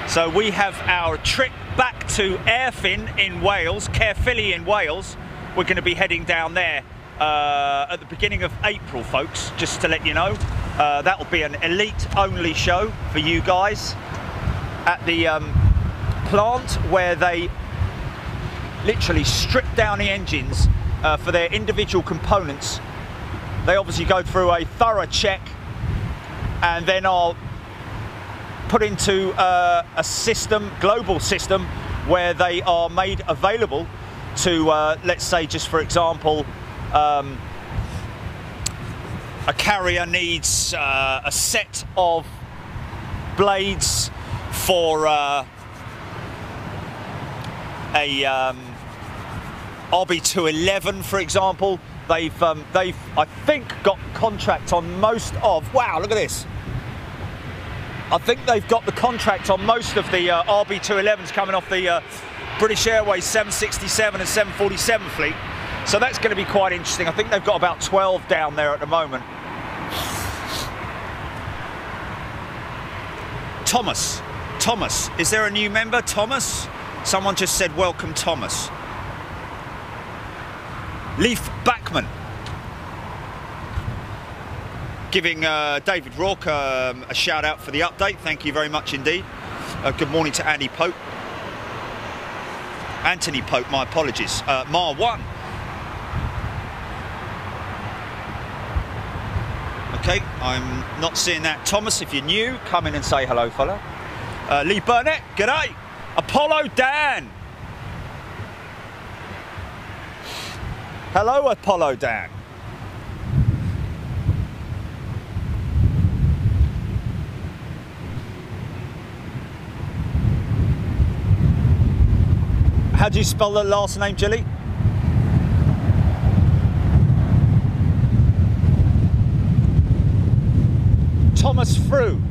So we have our trip back to Airfin in Wales, Caerphilly in Wales. We're going to be heading down there at the beginning of April, folks, just to let you know. That will be an elite-only show for you guys at the plant where they literally strip down the engines for their individual components. They obviously go through a thorough check and then are put into a system, global system, where they are made available to, let's say, just for example, a carrier needs a set of blades for a RB211, for example. They've I think got contract on most of. Wow, look at this. I think they've got the contract on most of the RB211s coming off the British Airways 767 and 747 fleet. So that's going to be quite interesting. I think they've got about 12 down there at the moment. Thomas, is there a new member? Thomas? Someone just said welcome, Thomas. Leif Backman. Giving David Rourke a shout out for the update. Thank you very much indeed. Good morning to Andy Pope. Anthony Pope, my apologies. Mar 1. Okay, I'm not seeing that. Thomas, if you're new, come in and say hello, fella. Lee Burnett, g'day. Apollo Dan. Hello, Apollo Dan. How do you spell the last name, Jilly? Thomas Frew,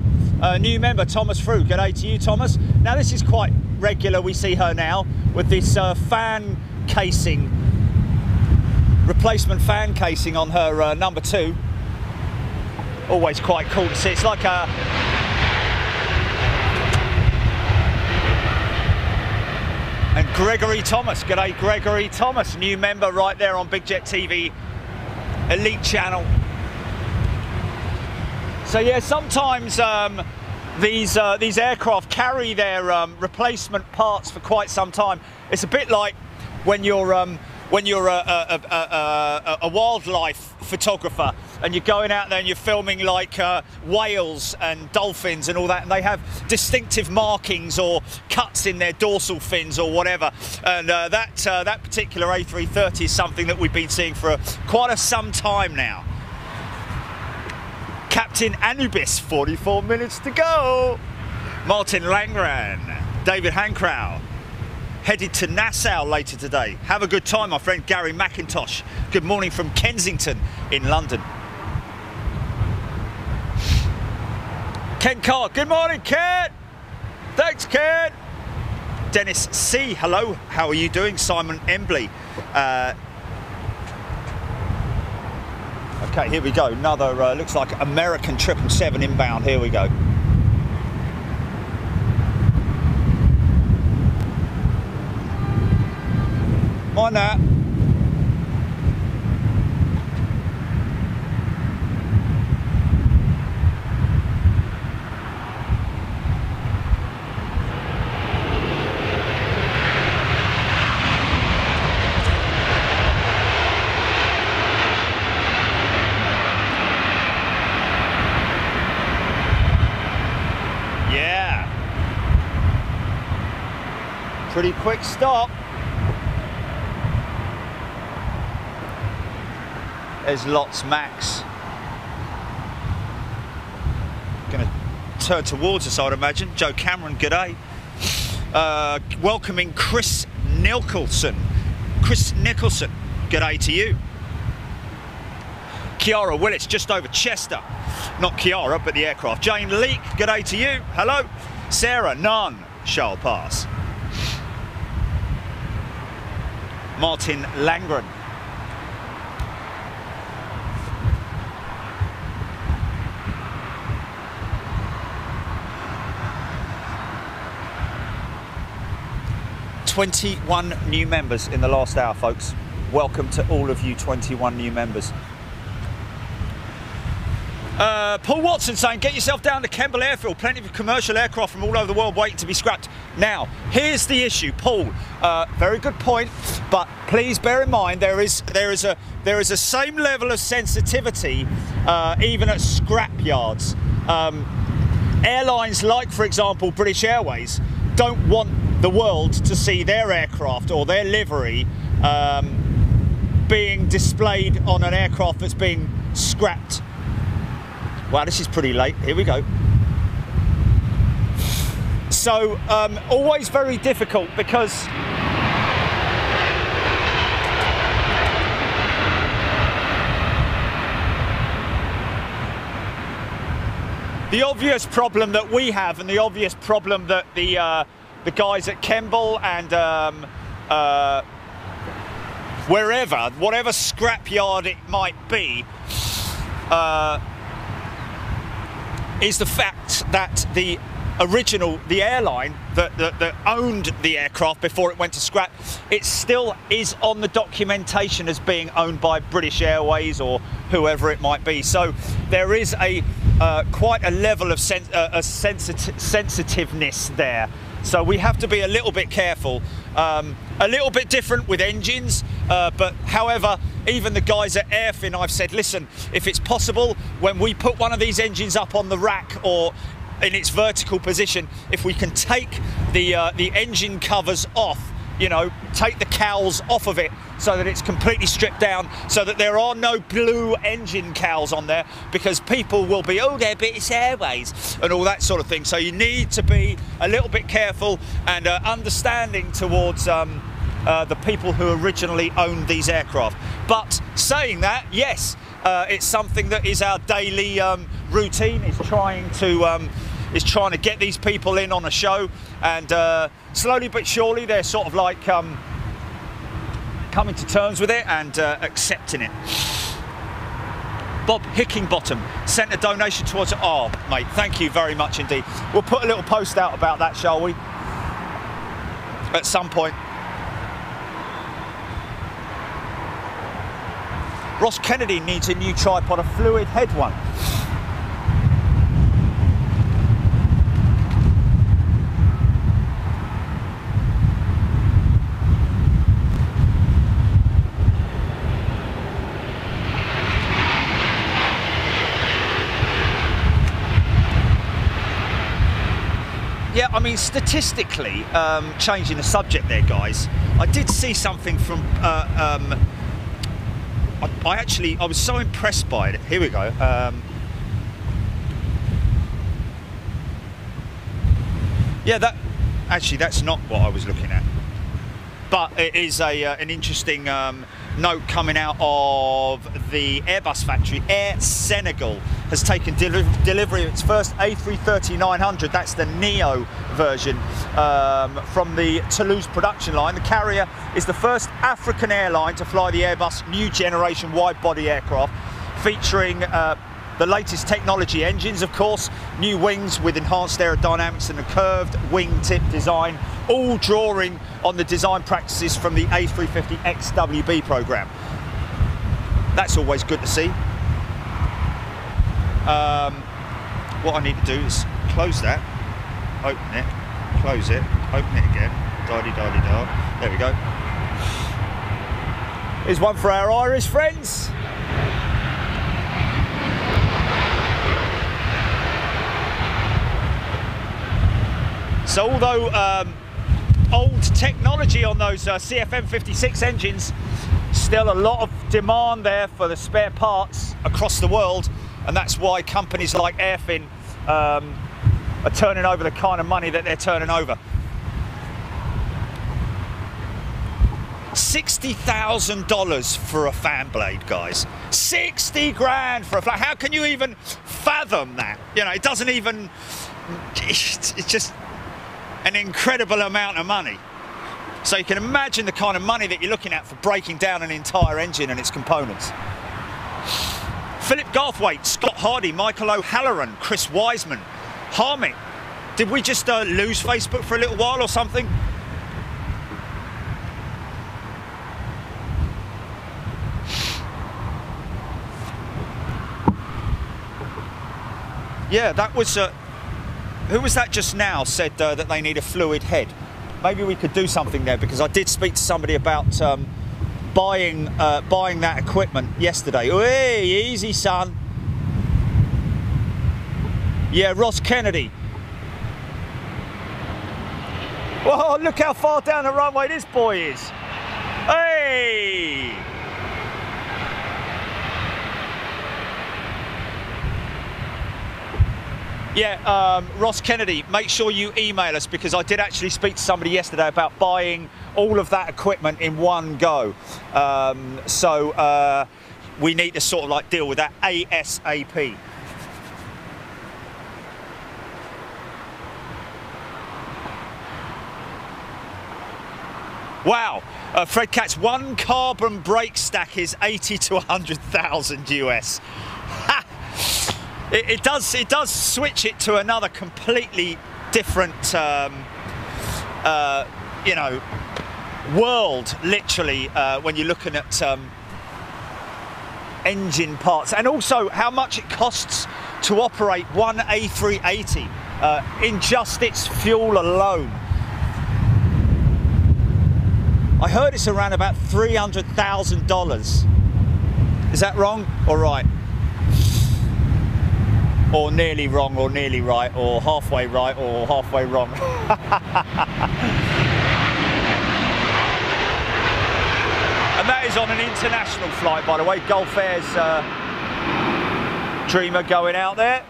new member, Thomas Frew. G'day to you, Thomas. Now this is quite regular, we see her now. with this fan casing, replacement fan casing on her number 2. Always quite cool to see. It's like a... And Gregory Thomas, g'day Gregory Thomas, new member right there on Big Jet TV Elite channel. So yeah, sometimes these aircraft carry their replacement parts for quite some time. It's a bit like when you're a wildlife photographer and you're going out there and you're filming like whales and dolphins and all that, and they have distinctive markings or cuts in their dorsal fins or whatever, and that particular A330 is something that we've been seeing for quite some time now. Captain Anubis, 44 minutes to go. Martin Langren, David Hankrow, headed to Nassau later today. Have a good time, my friend Gary McIntosh. Good morning from Kensington in London. Ken Carr, good morning, Ken. Thanks, Ken. Dennis C, hello, how are you doing? Simon Embley. Okay, here we go. Another, looks like American 777 inbound. Here we go. Mind that. Pretty quick stop. There's Lots Max. Going to turn towards us, I'd imagine. Joe Cameron, g'day. Welcoming Chris Nicholson. Chris Nicholson, g'day to you. Kiara Willis, just over Chester. Not Kiara, but the aircraft. Jane Leake, g'day to you. Hello. Sarah, none shall pass. Martin Langren. "21 new members in the last hour, folks. Welcome to all of you 21 new members. Paul Watson saying, get yourself down to Kemble Airfield. Plenty of commercial aircraft from all over the world waiting to be scrapped. Now, here's the issue, Paul. Very good point, but please bear in mind there is a same level of sensitivity even at scrap yards. Airlines like, for example, British Airways don't want the world to see their aircraft or their livery being displayed on an aircraft that's being scrapped. Wow, this is pretty late. Here we go. So, always very difficult because the obvious problem that we have, and the obvious problem that the guys at Kemble and wherever, whatever scrapyard it might be, is the fact that the airline that owned the aircraft before it went to scrap, it still is on the documentation as being owned by British Airways or whoever it might be. So there is a quite a level of sensitiveness there. So we have to be a little bit careful. A little bit different with engines, but however, even the guys at Airfin, I've said, listen, if it's possible, when we put one of these engines up on the rack or in its vertical position, if we can take the engine covers off, you know, take the cowls off of it so that it's completely stripped down, so that there are no blue engine cowls on there, because people will be, oh, they're British Airways and all that sort of thing. So you need to be a little bit careful and understanding towards the people who originally owned these aircraft. But saying that, yes, it's something that is our daily routine, is trying to is trying to get these people in on a show, and slowly but surely they're sort of like coming to terms with it and accepting it. Bob Hickingbottom sent a donation towards it. Oh, mate, thank you very much indeed. We'll put a little post out about that, shall we? At some point. Ross Kennedy needs a new tripod, a fluid head one. Yeah, I mean, statistically, changing the subject there, guys, I did see something from, I was so impressed by it. Here we go. Yeah, that's not what I was looking at. But it is an interesting note coming out of the Airbus factory. Air Senegal has taken delivery of its first A330-900, that's the Neo version, from the Toulouse production line. The carrier is the first African airline to fly the Airbus new generation wide-body aircraft, featuring the latest technology engines, of course, new wings with enhanced aerodynamics and a curved wingtip design, all drawing on the design practices from the A350 XWB program. That's always good to see. What I need to do is close that, open it, close it, open it again, da-di-da-di-da. There we go. Here's one for our Irish friends. So although old technology on those CFM56 engines, still a lot of demand there for the spare parts across the world, and that's why companies like Airfin are turning over the kind of money that they're turning over. $60,000 for a fan blade, guys. 60 grand for a fan. How can you even fathom that? You know, it doesn't even, it's just an incredible amount of money. So you can imagine the kind of money that you're looking at for breaking down an entire engine and its components. Philip Garthwaite, Scott Hardy, Michael O'Halloran, Chris Wiseman, Harmick. Did we just lose Facebook for a little while or something? Yeah, that was... who was that just now said that they need a fluid head? Maybe we could do something there, because I did speak to somebody about buying that equipment yesterday. Hey, easy, son. Yeah, Ross Kennedy. Whoa, look how far down the runway this boy is. Hey! Yeah, Ross Kennedy, make sure you email us, because I did actually speak to somebody yesterday about buying all of that equipment in one go. So we need to sort of like deal with that ASAP. Wow, Fred Katz, one carbon brake stack is 80 to 100,000 US. Ha! It does switch it to another completely different, you know, world, literally, when you're looking at engine parts, and also how much it costs to operate one A380 in just its fuel alone. I heard it's around about $300,000. Is that wrong or right? Or nearly wrong, or nearly right, or halfway right, or halfway wrong. And that is on an international flight, by the way. Gulf Air's Dreamer going out there.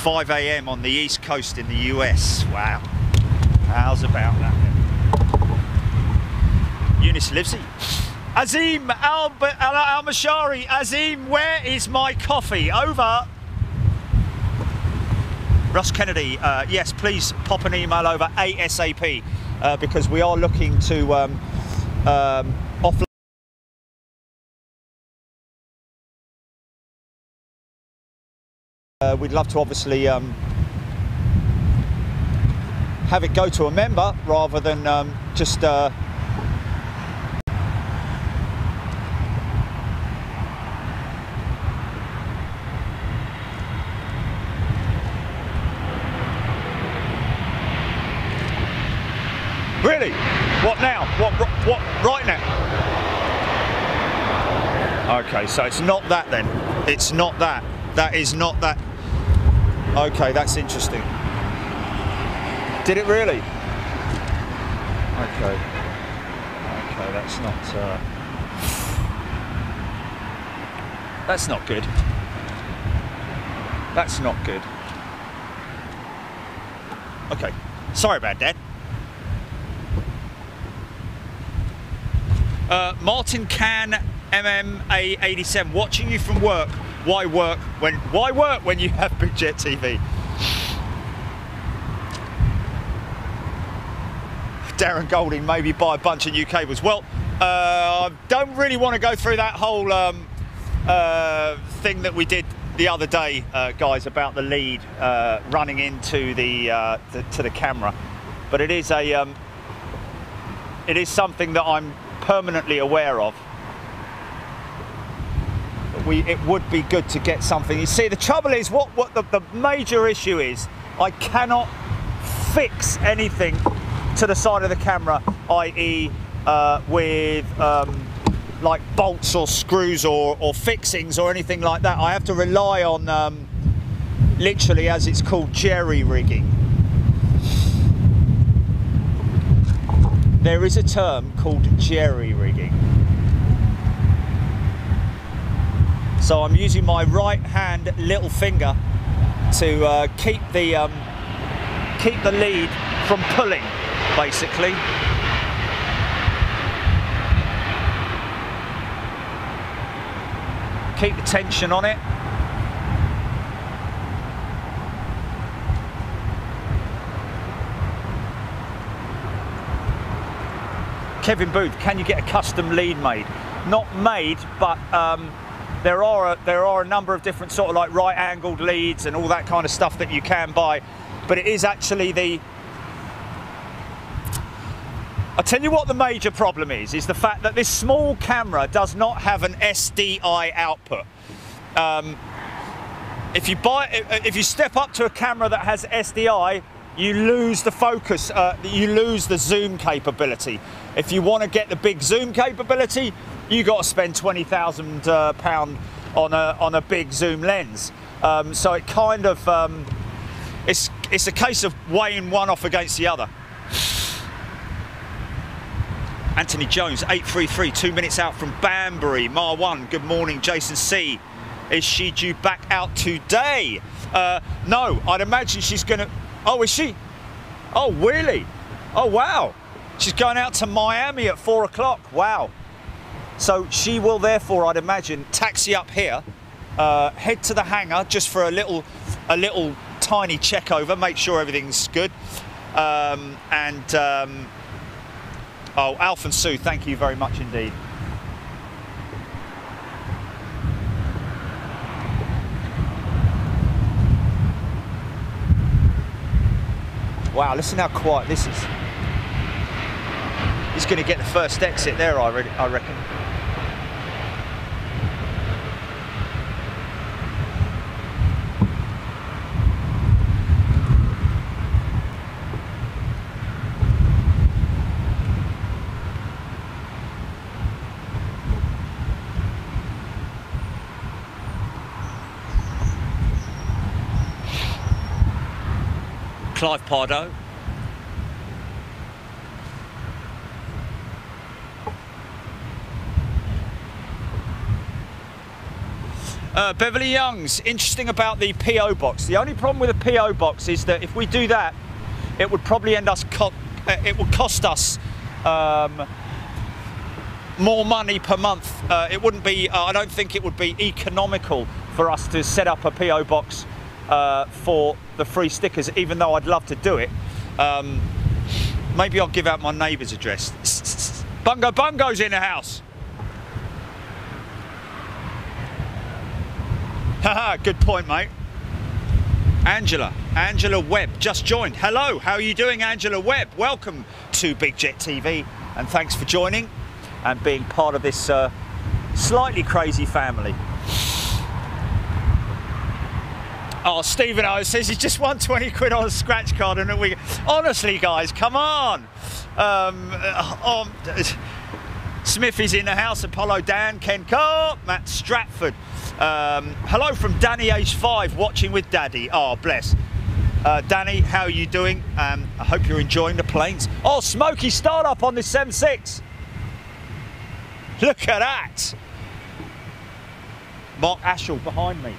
5 a.m. on the East Coast in the US. Wow. How's about that then? Eunice Livesey. Azim Al-Mashari. Azim, where is my coffee? Over. Russ Kennedy, yes, please pop an email over ASAP because we are looking to offload. We'd love to obviously have it go to a member rather than just Really? What now? What right now? Okay, so it's not that then. It's not that. That is not that. Okay, that's interesting. Did it really? Okay. Okay, that's not good. That's not good. Okay. Sorry about that. Martin Can MMA 87, watching you from work. Why work when you have Big Jet TV? Darren Golding, maybe buy a bunch of new cables. Well, I don't really want to go through that whole thing that we did the other day, guys, about the lead running into to the camera. But it is something that I'm permanently aware of. It would be good to get something. You see, the trouble is, what the major issue is, I cannot fix anything to the side of the camera, i.e. with like bolts or screws or fixings or anything like that. I have to rely on literally, as it's called, jerry rigging. There is a term called jerry rigging. So I'm using my right hand little finger to keep the lead from pulling, basically. Keep the tension on it. Kevin Booth, can you get a custom lead made? Not made, but there are a number of different sort of like right angled leads and all that kind of stuff that you can buy. But it is actually I'll tell you what the major problem is the fact that this small camera does not have an SDI output. If you step up to a camera that has SDI, you lose the focus, you lose the zoom capability. If you want to get the big zoom capability, you got to spend £20,000 on a big zoom lens. So it kind of it's a case of weighing one off against the other. Anthony Jones, 833, 2 minutes out from Banbury. Mar1, good morning. Jason C, is she due back out today? No, I'd imagine she's gonna. Oh, is she? Oh, really? Oh, wow. She's going out to Miami at 4 o'clock. Wow. So she will therefore, I'd imagine, taxi up here, head to the hangar just for a little tiny check over, make sure everything's good. Oh, Alf and Sue, thank you very much indeed. Wow, listen how quiet this is. He's going to get the first exit there, I reckon. Clive Pardo. Beverly Young's, interesting about the PO box. The only problem with a PO box is that if we do that, it would probably it would cost us more money per month. It wouldn't be, I don't think it would be economical for us to set up a PO box for the free stickers, even though I'd love to do it. Maybe I'll give out my neighbour's address. Bungo's in the house. Haha, good point, mate. Angela Webb just joined. Hello, how are you doing, Angela Webb? Welcome to Big Jet TV, and thanks for joining and being part of this slightly crazy family. Oh, Stephen O says he's just won 20 quid on a scratch card and a week. Honestly, guys, come on. Smithy's in the house. Apollo Dan, Ken Carr, Matt Stratford. Hello from Danny, age 5, watching with Daddy. Oh, bless. Danny, how are you doing? I hope you're enjoying the planes. Oh, smoky startup on this 7.6. Look at that. Mark Ashall behind me.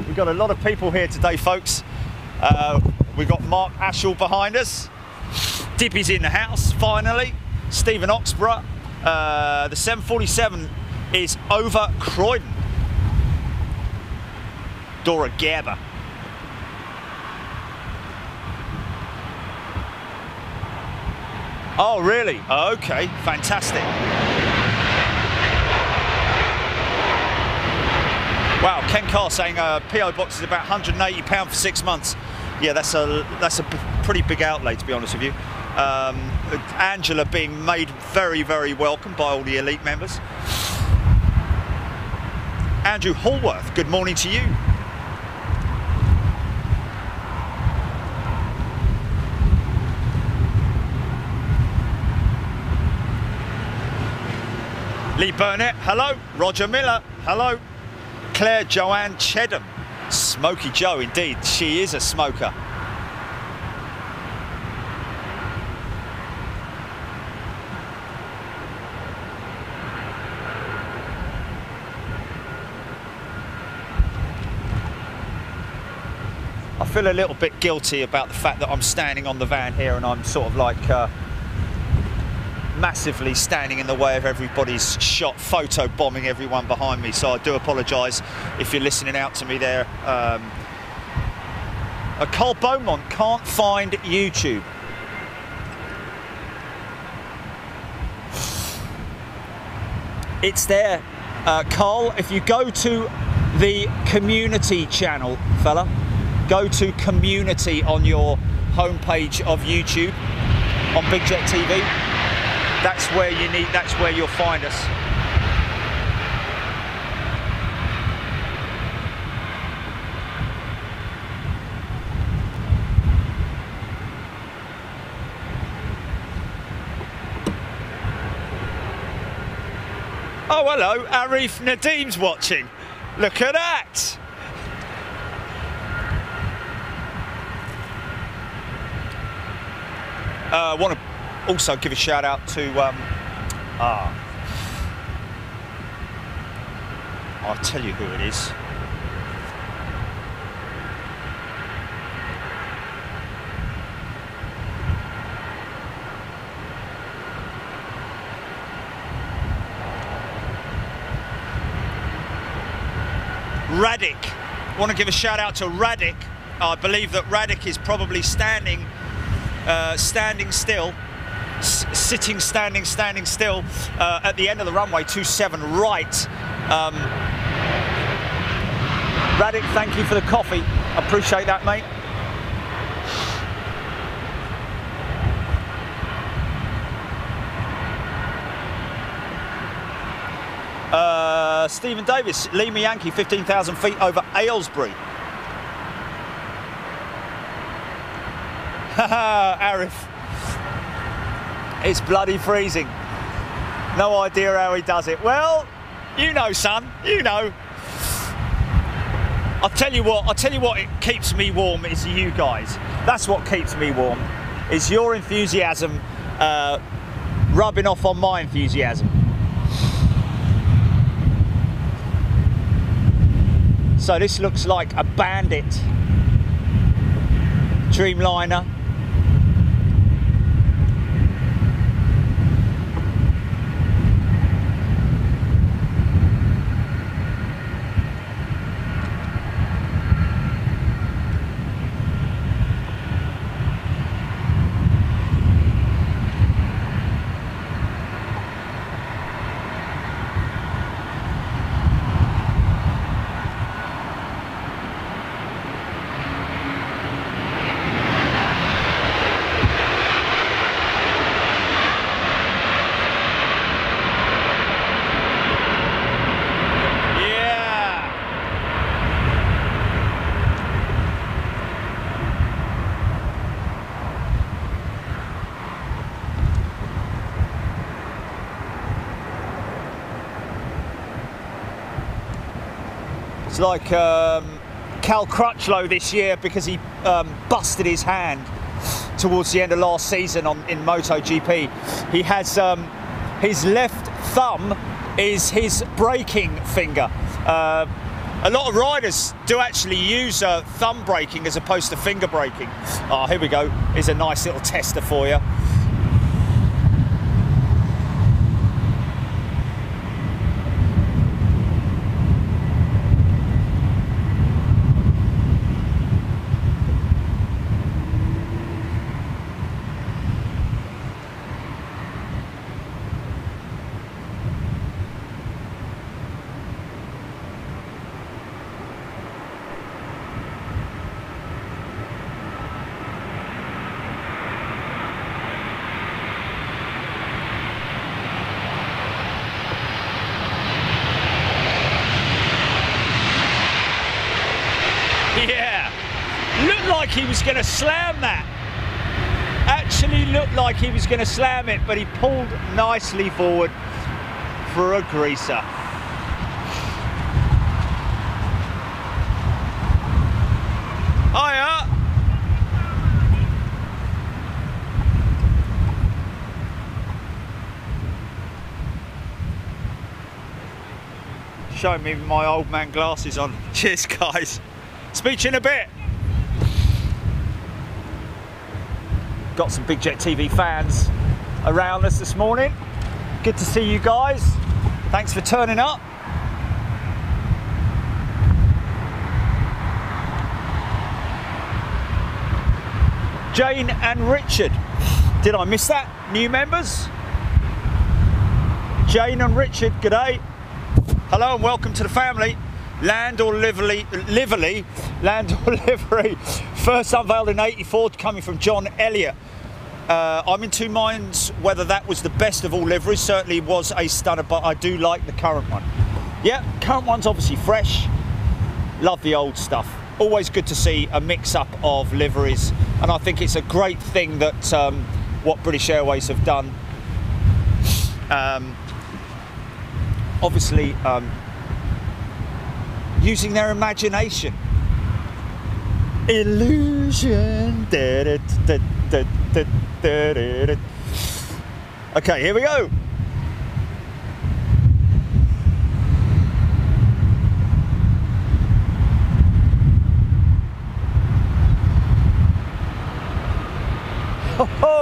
We've got a lot of people here today, folks. We've got Mark Ashall behind us. Dippy's in the house, finally. Stephen Oxborough. The 747 is over Croydon. Dora Gerber. Oh, really? Okay, fantastic. Wow, Ken Carr saying PO box is about £180 for 6 months. Yeah, that's a pretty big outlay, to be honest with you. Angela being made very, very welcome by all the elite members. Andrew Hallworth, good morning to you. Lee Burnett, hello. Roger Miller, hello. Claire Joanne Chedham. Smoky Joe, indeed. She is a smoker. I feel a little bit guilty about the fact that I'm standing on the van here and I'm sort of like massively standing in the way of everybody's shot, photo bombing everyone behind me, so I do apologise if you're listening out to me there. Cole Beaumont can't find YouTube. It's there, Cole. If you go to the community channel, fella, go to community on your homepage of YouTube on Big Jet TV. That's where that's where you'll find us. Oh, hello, Arif Nadim's watching. Look at that. I want to also give a shout out to I'll tell you who it is. Radic. I want to give a shout out to Radic. I believe that Radic is probably standing still, standing still at the end of the runway 27 right. Radic, thank you for the coffee. Appreciate that, mate. Stephen Davis, Lima Yankee, 15,000 feet over Aylesbury. Haha, Arif. It's bloody freezing. No idea how he does it. Well, you know, son, you know. I'll tell you what it keeps me warm is you guys. That's what keeps me warm, is your enthusiasm rubbing off on my enthusiasm. So this looks like a Bandit Dreamliner. Like Cal Crutchlow this year, because he busted his hand towards the end of last season in MotoGP. He has his left thumb is his braking finger. A lot of riders do actually use thumb braking as opposed to finger braking. Oh, here we go. Here's a nice little tester for you. Yeah, looked like he was going to slam that. Actually looked like he was going to slam it, but he pulled nicely forward for a greaser. Hiya. Showing me my old man glasses on. Cheers, guys. Speak to you in a bit. Got some Big Jet TV fans around us this morning. Good to see you guys. Thanks for turning up. Jane and Richard. Did I miss that? New members? Jane and Richard, g'day. Hello and welcome to the family. Landor Livery, Landor Livery, first unveiled in '84, coming from John Elliott. I'm in two minds whether that was the best of all liveries. Certainly was a stunner, but I do like the current one. Yeah, current one's obviously fresh. Love the old stuff. Always good to see a mix-up of liveries, and I think it's a great thing that what British Airways have done. Obviously, using their imagination. Illusion. Okay, here we go. Ho ho!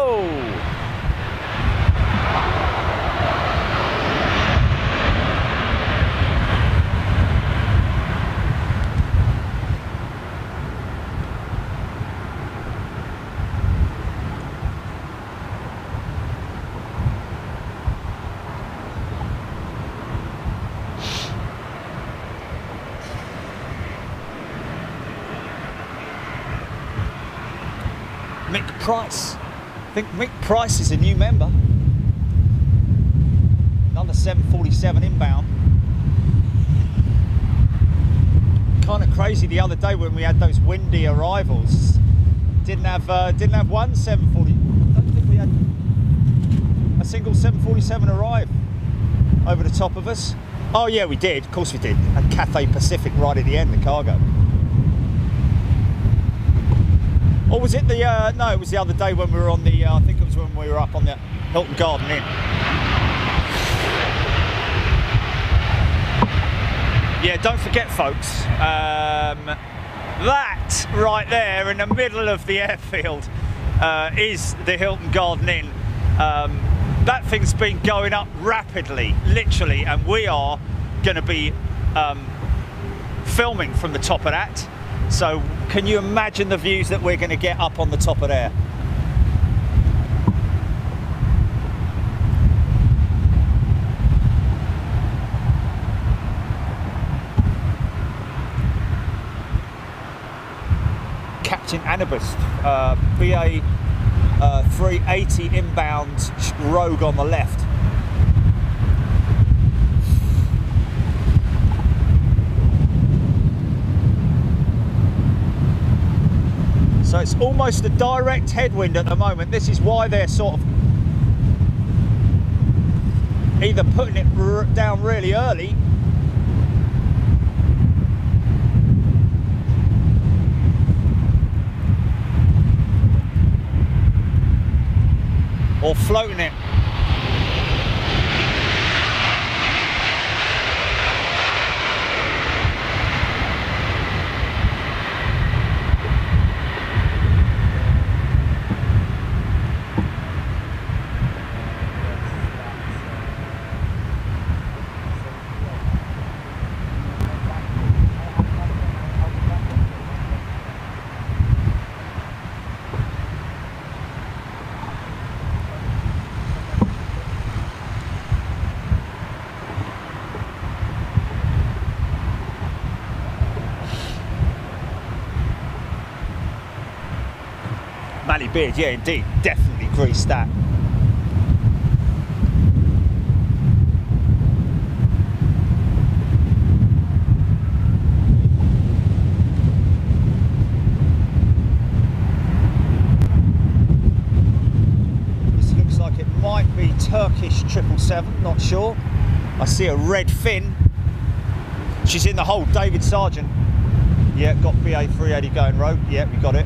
Mick Price. I think Mick Price is a new member. Another 747 inbound. Kind of crazy the other day when we had those windy arrivals. Didn't have one 740. I don't think we had a single 747 arrive over the top of us. Oh yeah, we did. Of course we did. At Cathay Pacific right at the end, the cargo. Or was it the, no, it was the other day when we were on the, I think it was when we were up on the Hilton Garden Inn. Yeah, don't forget, folks, that right there in the middle of the airfield is the Hilton Garden Inn. That thing's been going up rapidly, literally, and we are going to be filming from the top of that. So can you imagine the views that we're going to get up on the top of there? Captain Anubis, BA 380 inbound Rogue on the left. So it's almost a direct headwind at the moment. This is why they're sort of either putting it down really early or floating it. Mally Beard, yeah, indeed, definitely greased that. This looks like it might be Turkish 777, not sure. I see a red fin. She's in the hole, David Sargent. Yeah, got BA 380 going rogue. Yeah, we got it.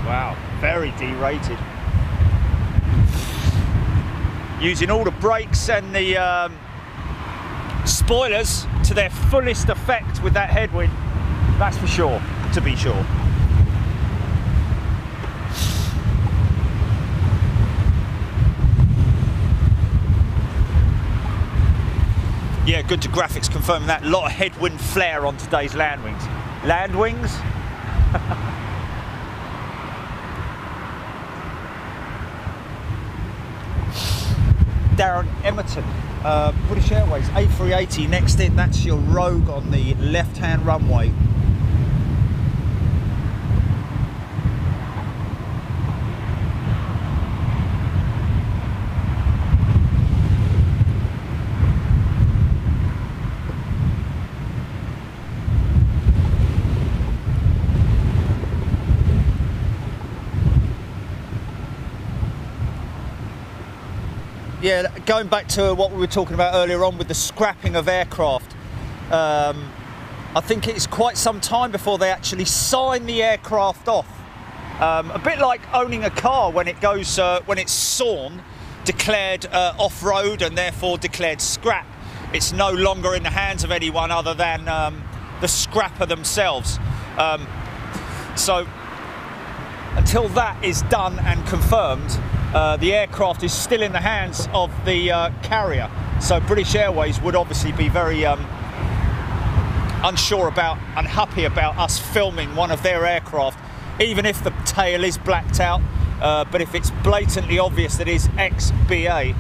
Wow, very derated. Using all the brakes and the spoilers to their fullest effect with that headwind, that's for sure, to be sure. Yeah, good to graphics confirming that. A lot of headwind flare on today's land wings. Land wings? Darren Emerton, British Airways A380 next in. That's your Rogue on the left-hand runway. Yeah, going back to what we were talking about earlier on with the scrapping of aircraft, I think it's quite some time before they actually sign the aircraft off. A bit like owning a car when it goes, when it's sawn, declared off-road and therefore declared scrap. It's no longer in the hands of anyone other than the scrapper themselves. So until that is done and confirmed, the aircraft is still in the hands of the carrier. So British Airways would obviously be very unsure about, unhappy about us filming one of their aircraft, even if the tail is blacked out, but if it's blatantly obvious that it is ex-BA.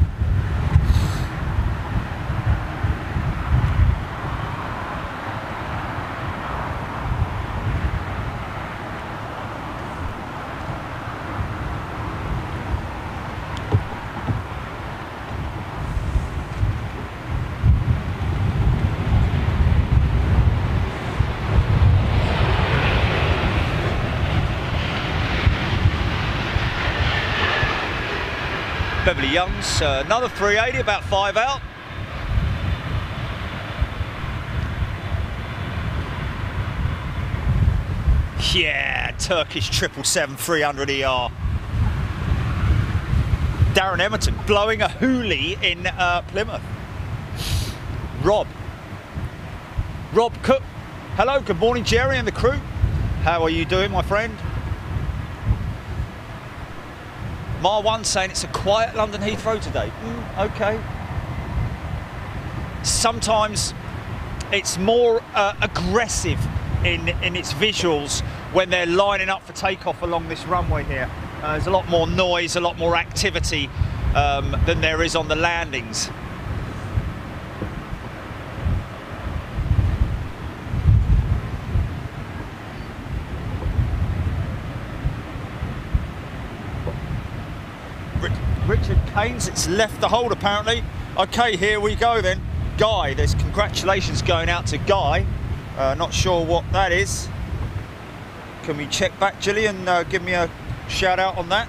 Youngs, another 380, about 5 out. Yeah, Turkish 777 300 ER. Darren Emerton blowing a hoolie in Plymouth. Rob Cook. Hello, good morning, Jerry and the crew. How are you doing, my friend? Mar1 saying it's a quiet London Heathrow today. Okay. Sometimes it's more aggressive in its visuals when they're lining up for takeoff along this runway here. There's a lot more noise, a lot more activity than there is on the landings. Richard Keynes, it's left the hold apparently. Okay, here we go then. Guy, there's congratulations going out to Guy. Not sure what that is. Can we check back, Gillian? Give me a shout out on that.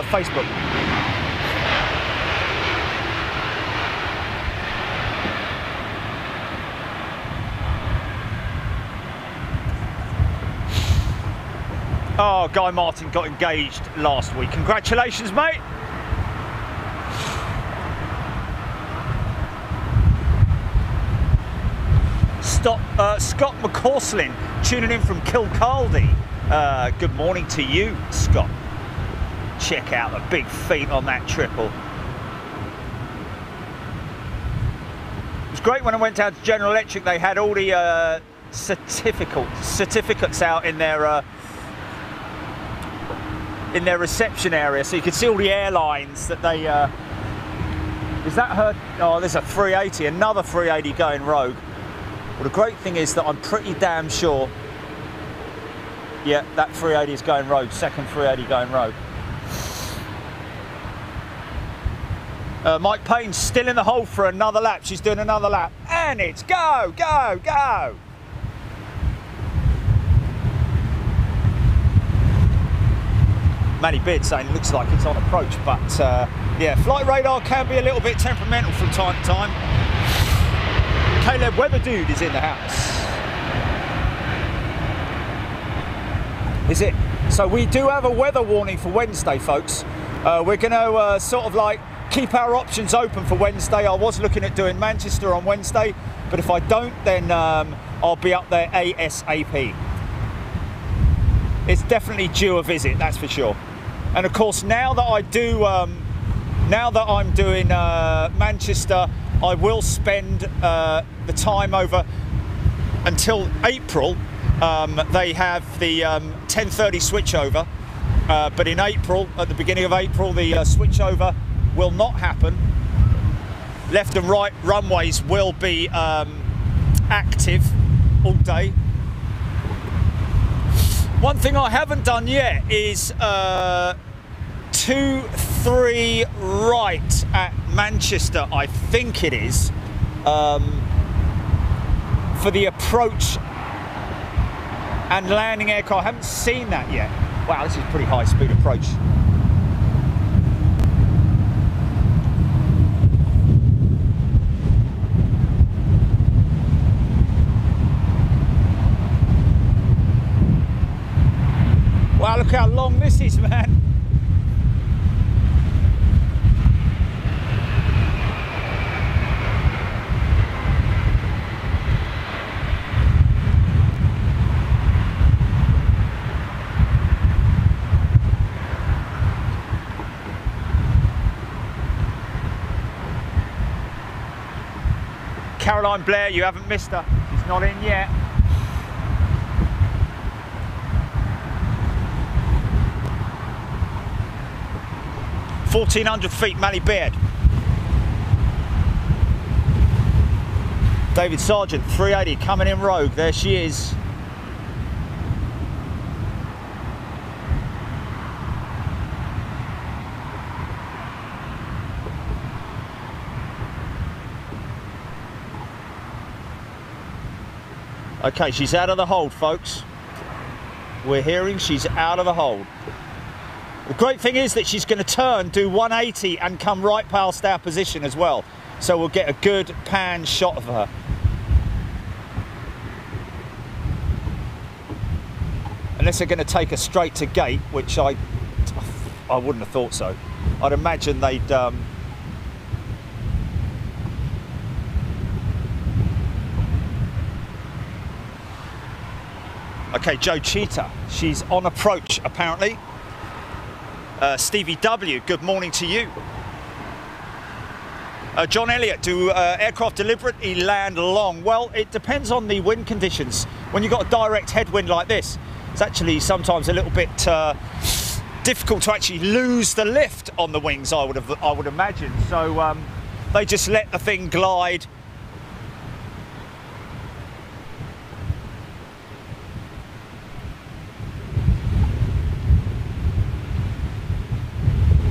Facebook. Oh, Guy Martin got engaged last week. Congratulations, mate. Scott McCausland tuning in from Kilcaldy. Good morning to you, Scott. Check out the big feet on that triple. It was great when I went down to General Electric. They had all the certificates out in their reception area, so you could see all the airlines that they. Is that her? Oh, there's a 380, another 380 going rogue. Well, the great thing is that I'm pretty damn sure. Yeah, that 380 is going rogue. Second 380 going rogue. Mike Payne's still in the hole for another lap. She's doing another lap, and it's go, go, go. Manny Beard saying it looks like it's on approach, but yeah, flight radar can be a little bit temperamental from time to time. Caleb Weather Dude is in the house. Is it? So we do have a weather warning for Wednesday, folks. We're going to sort of like keep our options open for Wednesday. I was looking at doing Manchester on Wednesday, but if I don't, then I'll be up there ASAP. It's definitely due a visit, that's for sure. And of course, now that I do, now that I'm doing Manchester, I will spend the time over until April. They have the 10:30 switchover, but in April, at the beginning of April, the switchover will not happen. Left and right runways will be active all day. One thing I haven't done yet is 2-3 right at Manchester, I think it is, for the approach and landing aircraft. I haven't seen that yet. Wow, this is pretty high speed approach. Wow, look how long this is, man. Caroline Blair, you haven't missed her. She's not in yet. (1,400 feet, Mally Beard. David Sargent, 380, coming in rogue. There she is. Okay, she's out of the hold, folks. We're hearing she's out of the hold. The great thing is that she's going to turn, do 180 and come right past our position as well. So we'll get a good pan shot of her. Unless they're going to take her straight to gate, which I wouldn't have thought so. I'd imagine they'd... Okay, Joe Cheetah, she's on approach apparently. Stevie W, good morning to you. John Elliott, do aircraft deliberately land long? Well, it depends on the wind conditions. When you've got a direct headwind like this, it's actually sometimes a little bit difficult to actually lose the lift on the wings, I would imagine. So they just let the thing glide.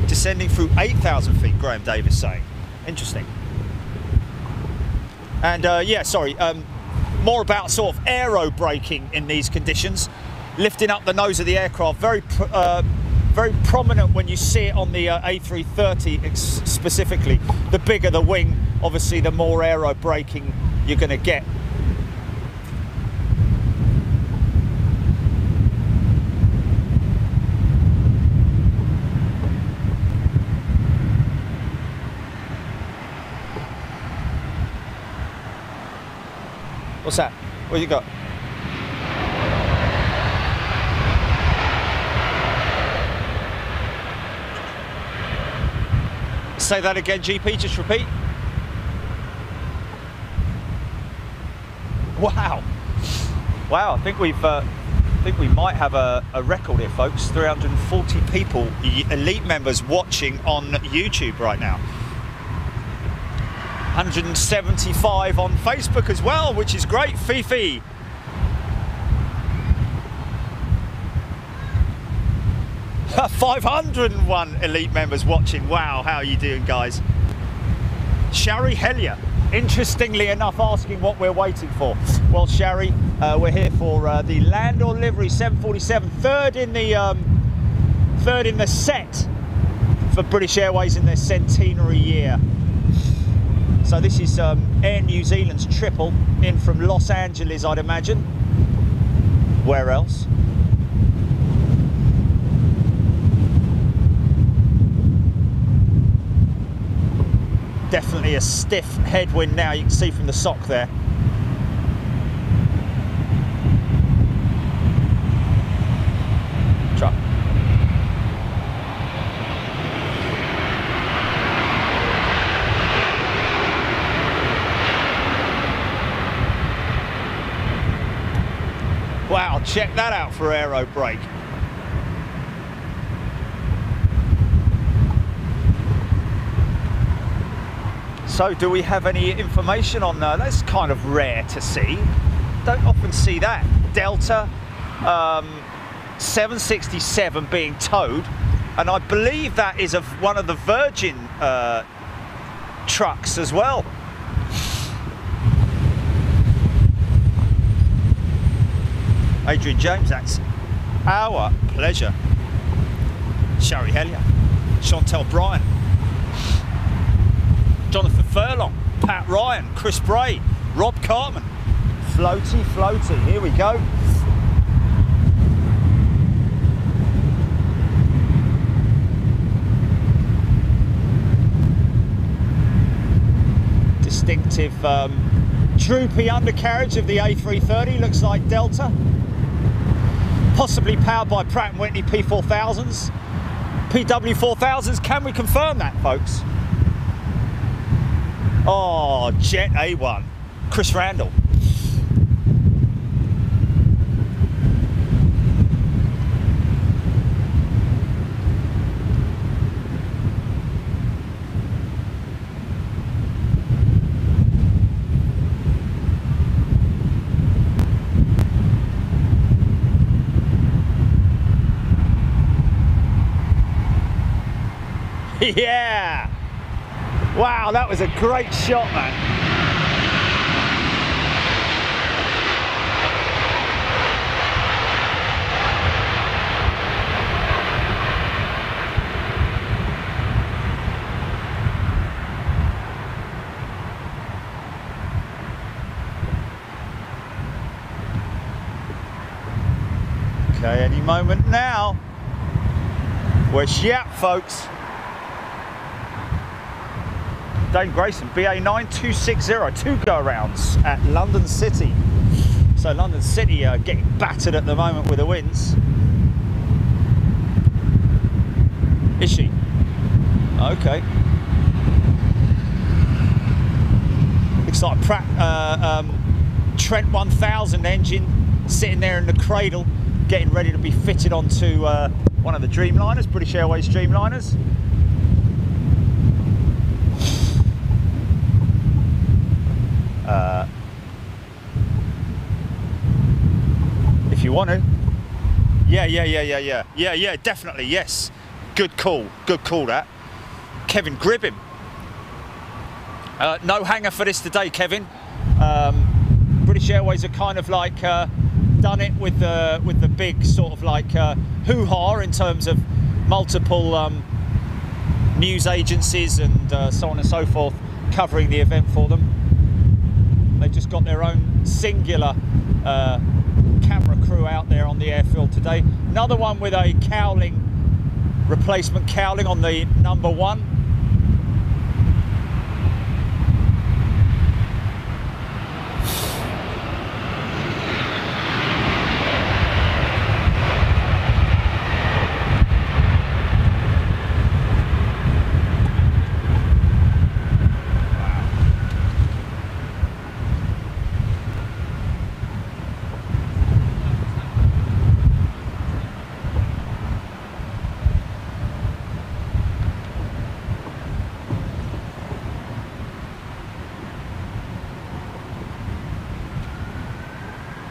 Descending through 8,000 feet, Graham Davis saying. Interesting. And yeah, sorry, more about sort of aero braking in these conditions. Lifting up the nose of the aircraft, very prominent when you see it on the A330 specifically. The bigger the wing, obviously the more aero braking you're going to get. What's that? What you got? Say that again, GP, just repeat. Wow. Wow, I think we might have a record here, folks. 340 people, elite members watching on YouTube right now. 175 on Facebook as well, which is great. Fifi. $501 elite members watching. Wow, how are you doing, guys? Shari Hellier, interestingly enough, asking what we're waiting for. Well, Shari, we're here for the Landor Livery 747, third in the set for British Airways in their centenary year. So this is Air New Zealand's triple in from Los Angeles, I'd imagine. Where else? Definitely a stiff headwind now, you can see from the sock there. Truck. Wow, check that out for aero brake. So do we have any information on that? That's kind of rare to see. Don't often see that. Delta 767 being towed, and I believe that is one of the Virgin trucks as well. Adrian James, that's our pleasure. Shari Hellier, Chantel Bryan, Jonathan Furlong, Pat Ryan, Chris Bray, Rob Cartman. Floaty, floaty, here we go. Distinctive droopy undercarriage of the A330, looks like Delta. Possibly powered by Pratt & Whitney P4000s, PW4000s. Can we confirm that, folks? Oh, Jet A1, Chris Randall. Yeah! Wow, that was a great shot, man. Okay, any moment now. Where's she at, folks? Dane Grayson, BA9 260, 2 go-arounds at London City. So London City are getting battered at the moment with the winds. Is she? Okay. Looks like a Pratt Trent 1000 engine sitting there in the cradle, getting ready to be fitted onto one of the Dreamliners, British Airways Dreamliners. If you want to. Yeah, definitely, yes. Good call that. Kevin Gribbin. No hanger for this today, Kevin. British Airways are kind of like done it with the big sort of like hoo-ha in terms of multiple news agencies and so on and so forth covering the event for them. They've just got their own singular camera crew out there on the airfield today. Another one with a cowling, replacement cowling on the number 1.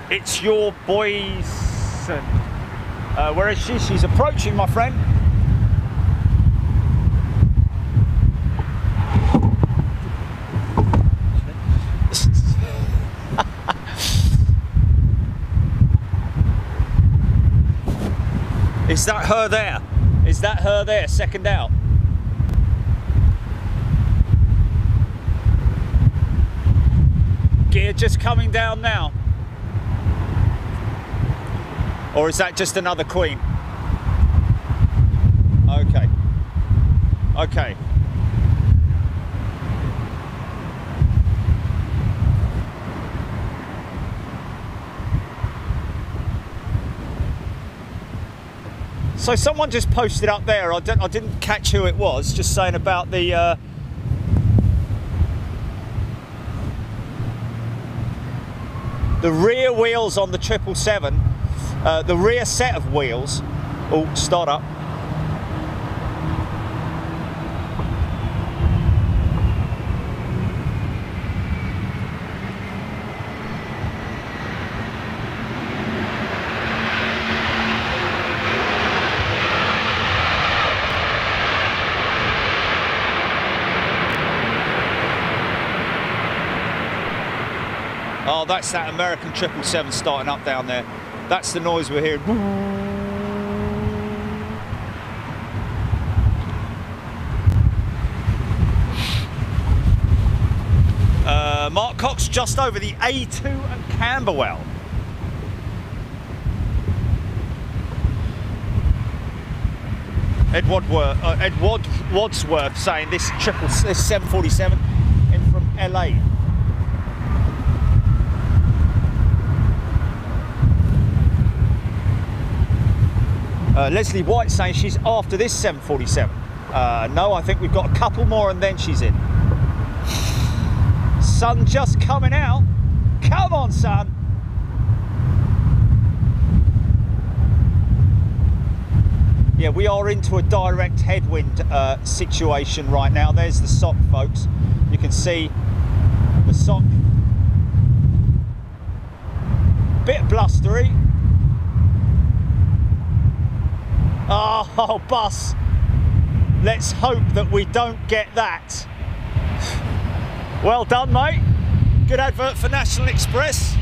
It's your boys. Where is she? She's approaching, my friend. Is that her there? Is that her there? Second out. Gear just coming down now. Or is that just another Queen? Okay. Okay. So someone just posted up there, I didn't catch who it was, just saying about the rear wheels on the 777. The rear set of wheels. Oh, start up. Oh, that's that American 777 starting up down there. That's the noise we're hearing. Mark Cox just over the A2 at Camberwell. Ed Wadsworth saying this 747 in from LA. Leslie White saying she's after this 747. No, I think we've got a couple more and then she's in. Sun just coming out. Come on, sun. Yeah, we are into a direct headwind situation right now. There's the sock, folks. You can see the sock. Bit blustery. Oh, bus. Let's hope that we don't get that. Well done, mate. Good advert for National Express.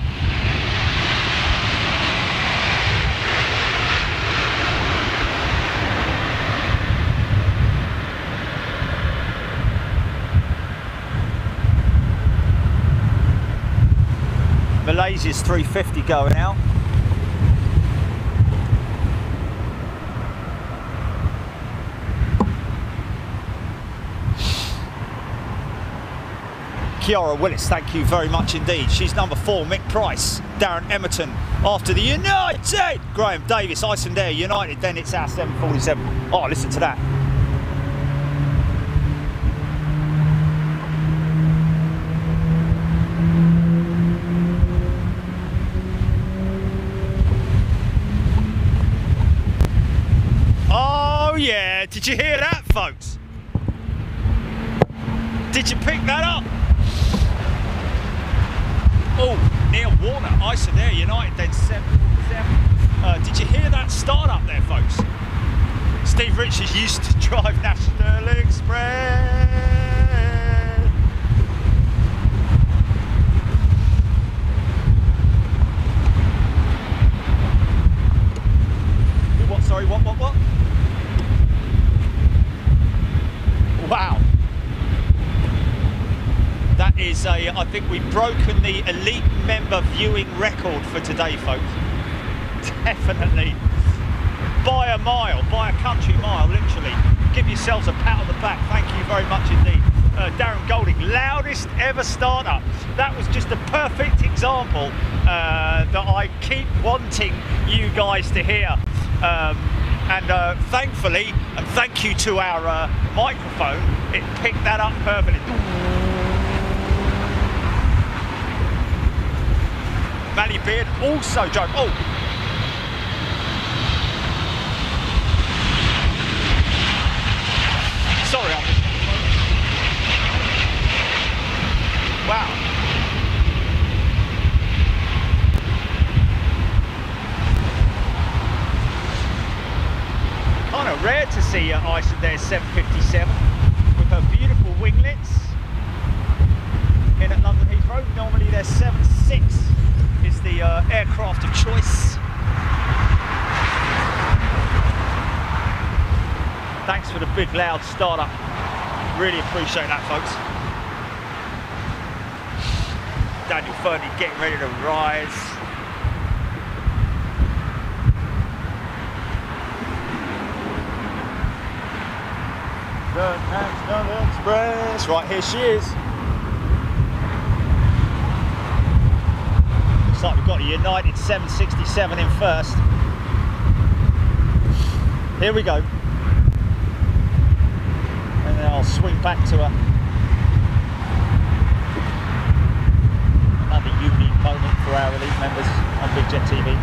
Malaysia's 350 going out. Kiara Willis, thank you very much indeed. She's number 4, Mick Price, Darren Emerton after the United. Graham Davis, Icelandair United, then it's our 747. Oh, listen to that. Oh yeah, did you hear that, folks? Did you pick that up? Oh, Neil Warner, Icelandair United, then 747. Did you hear that start up there, folks? Steve Richards used to drive National Express. What, sorry, what? Wow. That is I think we've broken the elite member viewing record for today, folks. Definitely. By a mile, by a country mile, literally. Give yourselves a pat on the back. Thank you very much indeed. Darren Golding, loudest ever startup. That was just a perfect example that I keep wanting you guys to hear. And thankfully, and thank you to our microphone, it picked that up perfectly. Mally Beard also drove. Oh! Sorry, wow. Kind of rare to see Icelandair 757 with her beautiful winglets in at London Heathrow. Normally they're 76 is the aircraft of choice. Thanks for the big loud startup. Really appreciate that, folks. Daniel Fernie getting ready to rise. The National Express. Right, here she is. Looks like we've got a United 767 in first. Here we go. And then I'll swing back to her. Another unique moment for our elite members on Big Jet TV.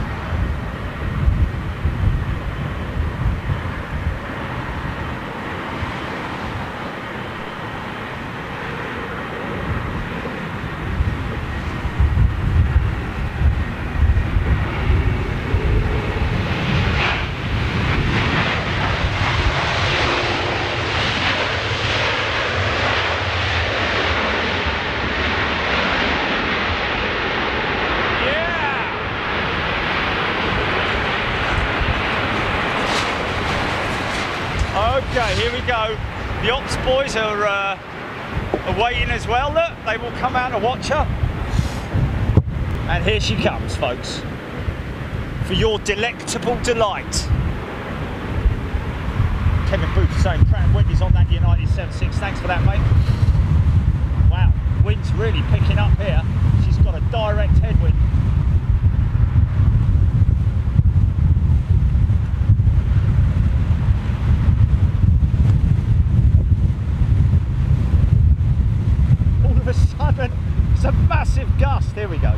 Okay, here we go. The ops boys are waiting as well. Look, they will come out and watch her. And here she comes, folks, for your delectable delight. Kevin Booth saying Pratt & Whitney's on that United 76. Thanks for that, mate. Wow, wind's really picking up here. She's got a direct headwind. It's a massive gust. Here we go.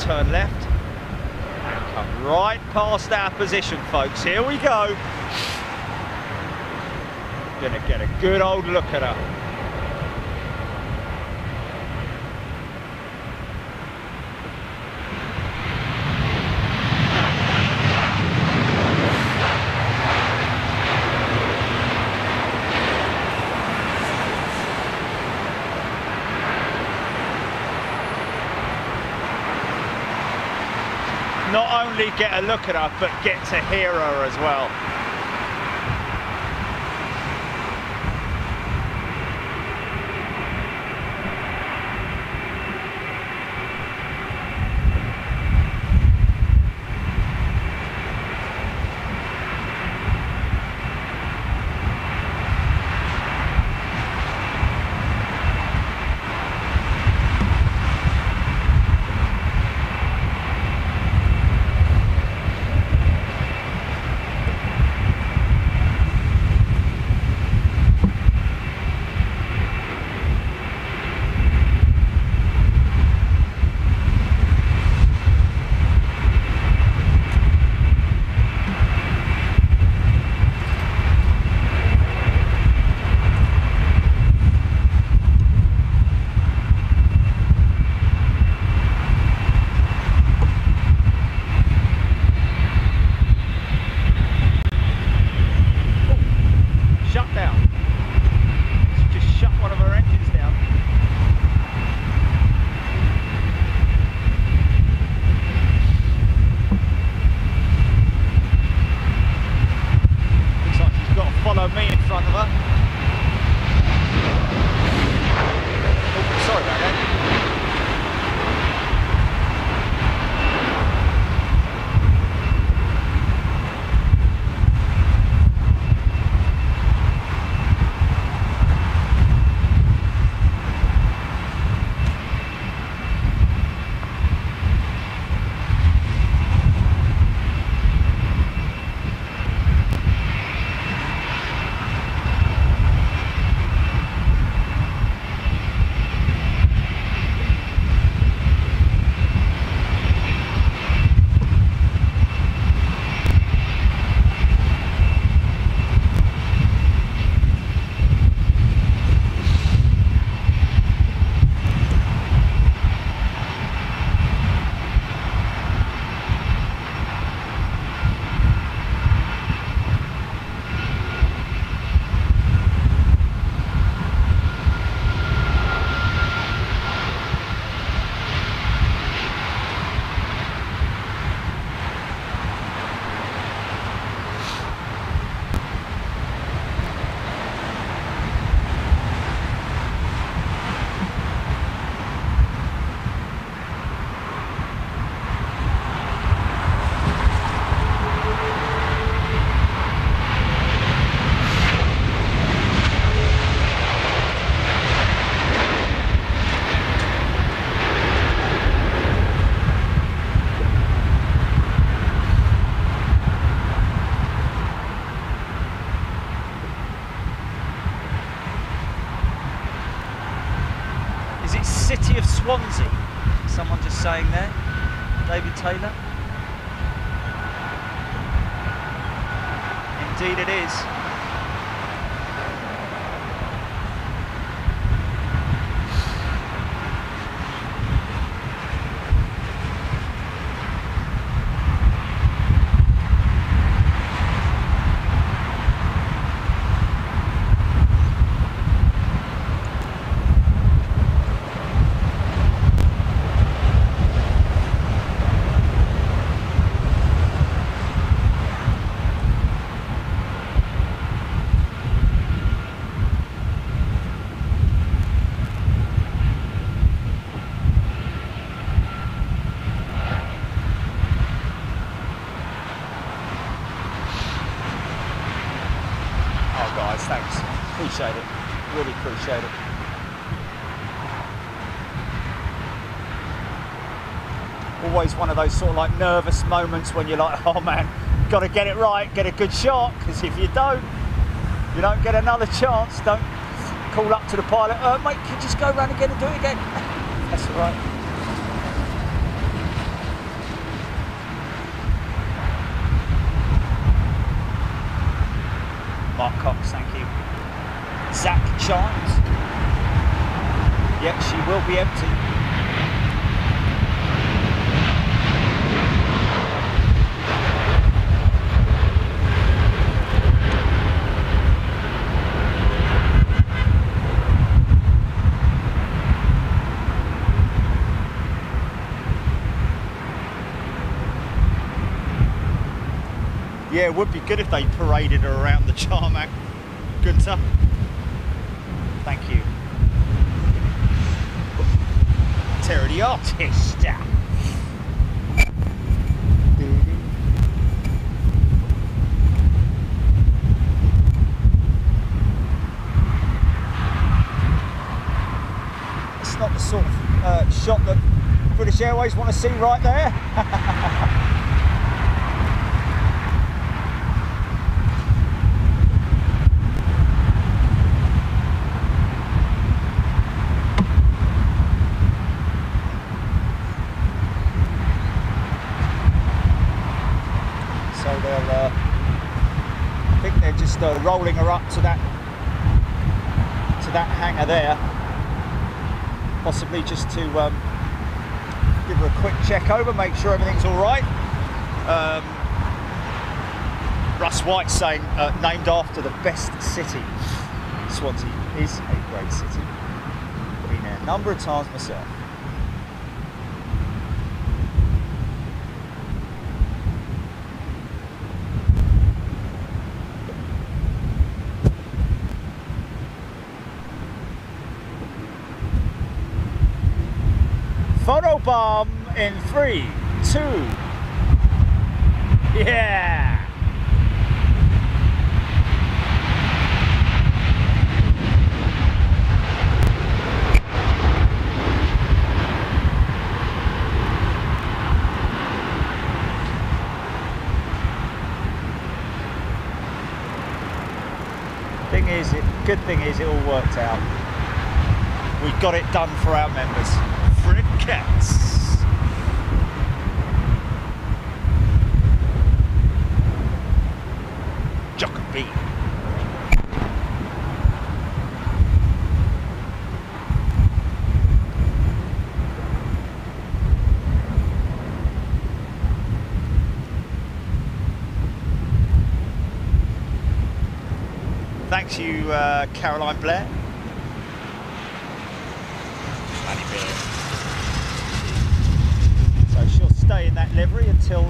turn left, and come right past our position, folks. Here we go. Gonna get a good old look at her. Not only get a look at her, but get to hear her as well. City of Swansea, someone just saying there, David Taylor. Indeed it is. Thanks, appreciate it, really appreciate it. Always one of those sort of like nervous moments when you're like, oh man, got to get it right, get a good shot, because if you don't get another chance. Don't call up to the pilot, mate, can you just go around again and do it again? That's all right. Mark Cox, thank you. Zach Chimes. Yep, she will be empty. Yeah, it would be good if they paraded her around the tarmac. Gunther. Thank you. Terry the Artist. It's not the sort of shot that British Airways want to see right there. I think they're just rolling her up to that hangar there, possibly just to give her a quick check over, make sure everything's all right. Russ White saying named after the best city. Swansea is a great city. Been there a number of times myself. Photobomb in 3, 2. Yeah. Good thing is it all worked out. We got it done for our members. Frickets. Jockabee. Thanks you, Caroline Blair. So she'll stay in that livery until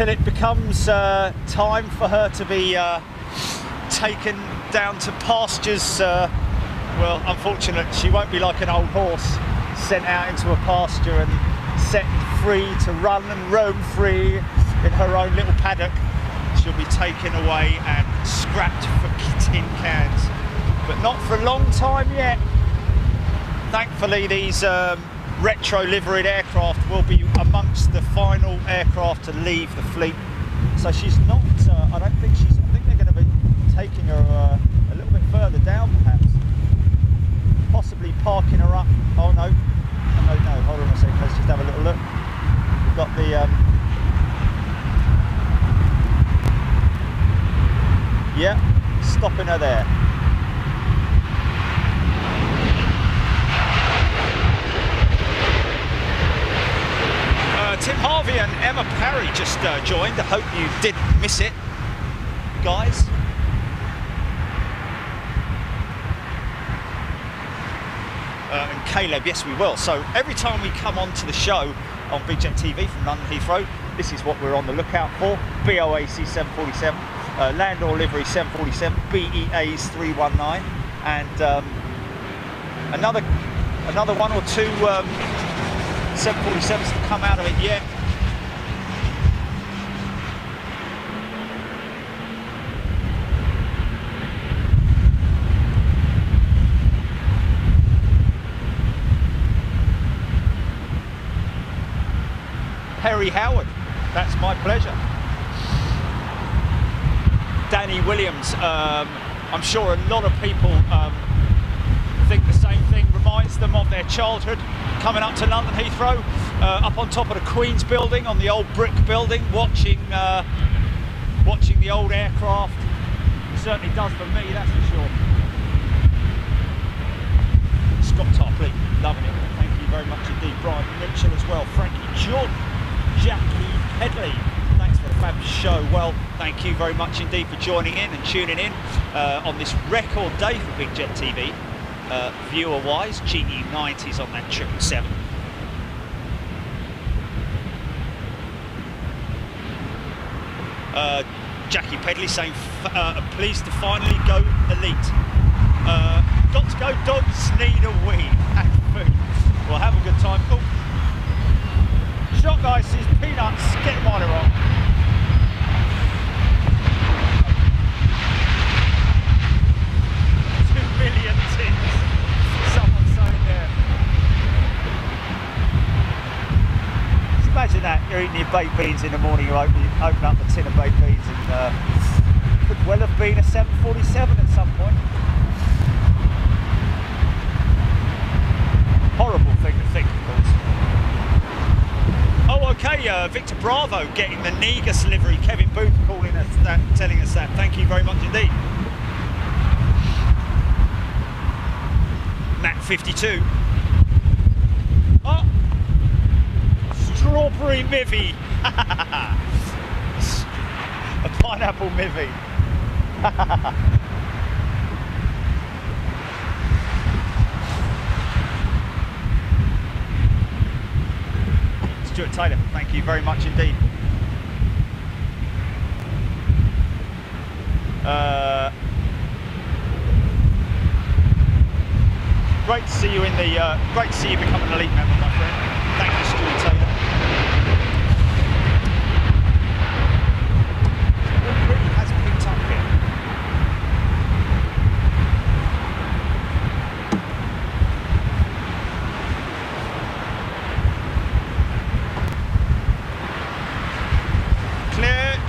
it becomes time for her to be taken down to pastures. Well, unfortunately, she won't be like an old horse sent out into a pasture and set free to run and roam free in her own little paddock. She'll be taken away and scrapped for tin cans, but not for a long time yet. Thankfully, these retro liveried aircraft will be amongst the final aircraft to leave the fleet. So she's not, I think they're going to be taking her a little bit further down perhaps. Possibly parking her up. Oh no, hold on a second, let's just have a little look. We've got the, yeah, stopping her there. Tim Harvey and Emma Parry just joined. I hope you didn't miss it, guys. And Caleb, yes we will. So every time we come on to the show on BJet TV from London Heathrow, this is what we're on the lookout for. BOAC 747. Landor livery 747, BEAs 319, and another one or two 747s to come out of it yet. Perry Howard, that's my pleasure. Danny Williams, I'm sure a lot of people think the same thing, reminds them of their childhood coming up to London Heathrow, up on top of the Queen's building, on the old brick building, watching missing the old aircraft. It certainly does for me, that's for sure. Scott Tarpley, loving it. Thank you very much indeed. Brian Mitchell as well. Frankie Jordan, Jackie Pedley. Thanks for the fabulous show. Well, thank you very much indeed for joining in and tuning in on this record day for Big Jet TV. Viewer-wise, GE90s on that 777. Jackie Pedley saying, pleased to finally go elite. Got to go, dogs need a wee. And food. Well, have a good time. Oh. Shot guy says peanuts, get them on on. 2 million tins. Someone's saying there. Just imagine that, you're eating your baked beans in the morning, you open up a tin of baked beans and could well have been a 747 at some point. Horrible thing to think, of course. Oh, okay, Victor Bravo getting the Negus livery. Kevin Booth calling us that, telling us that. Thank you very much indeed. Matt 52. Oh, strawberry mivvy. A pineapple mivvy. Stuart Taylor, thank you very much indeed. Great to see you in the. Great to see you become an elite member, my friend. Thank you, Stuart Taylor. It really has picked up here.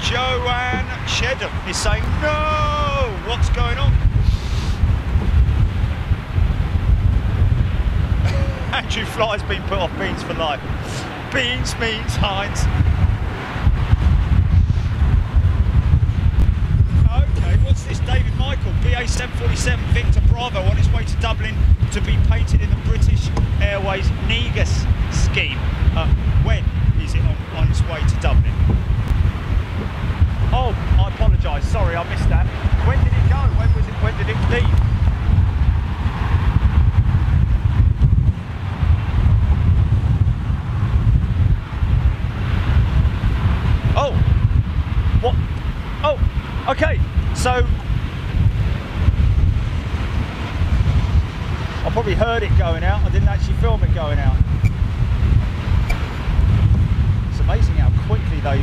Joanne Shedham is saying, no! What's going on? Andrew Fly's been put off beans for life. Beans means Heinz. Okay, what's this? David Michael, BA 747 Victor Bravo on his way to Dublin to be painted in the British Airways Negus scheme. When is it on its way to Dublin? Oh, I apologise, sorry, I missed that. When did it go? When was it? When did it leave? Oh, what? Oh, okay, so I probably heard it going out, I didn't actually film it going out. Amazing how quickly they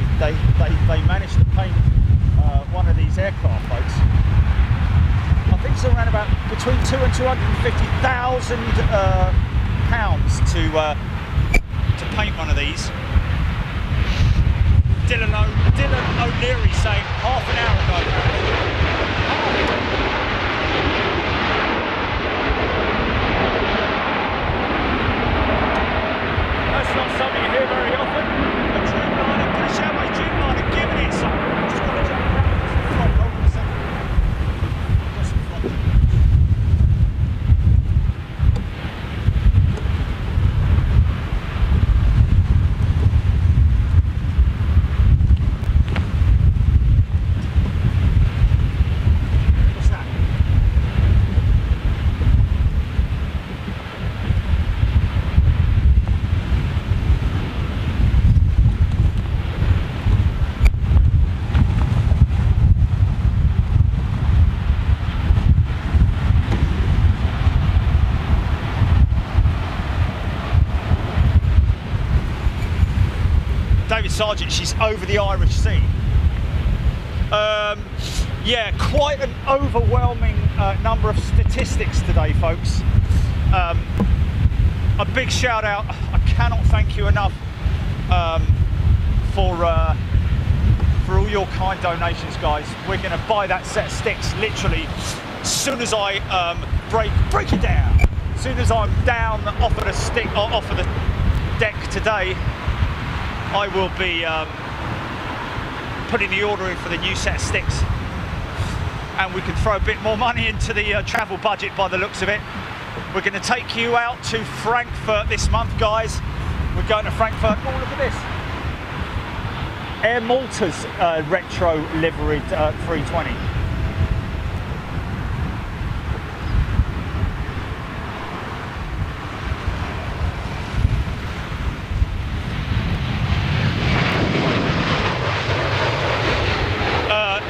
managed to paint one of these aircraft, folks. I think it's around about between £200,000 and £250,000 to paint one of these. Dylan O'Leary saying half an hour ago. That's not something you hear very often. A Dreamliner, British Airways Dreamliner, giving it some. Just got to jump around with some front. Hold on a second. Got some front. What's that? David Sargent, she's over the Irish Sea. Yeah, quite an overwhelming number of statistics today, folks. A big shout out, I cannot thank you enough for all your kind donations, guys. We're going to buy that set of sticks literally as soon as I break it down. As soon as I'm down off of the stick, off of the deck today, I will be putting the order in for the new set of sticks. And we can throw a bit more money into the travel budget by the looks of it. We're going to take you out to Frankfurt this month, guys. We're going to Frankfurt. Oh, look at this. Air Malta's retro livery 320.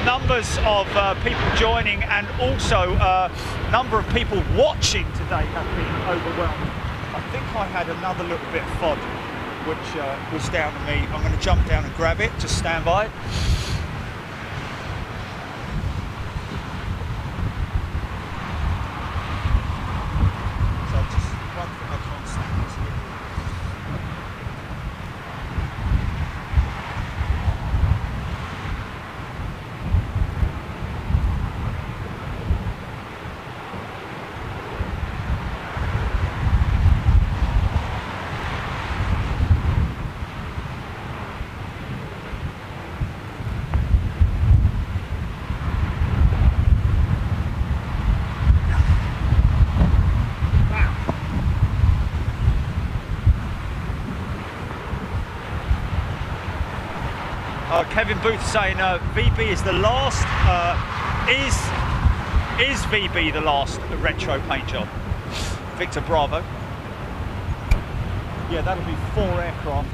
Numbers of people joining and also number of people watching today have been overwhelming. I think I had another little bit of FOD which was down to me. I'm going to jump down and grab it. Just stand by. So just one thing I can't stand is Kevin Booth saying VB is the last, is VB the last retro paint job? Victor Bravo. Yeah, that'll be 4 aircraft.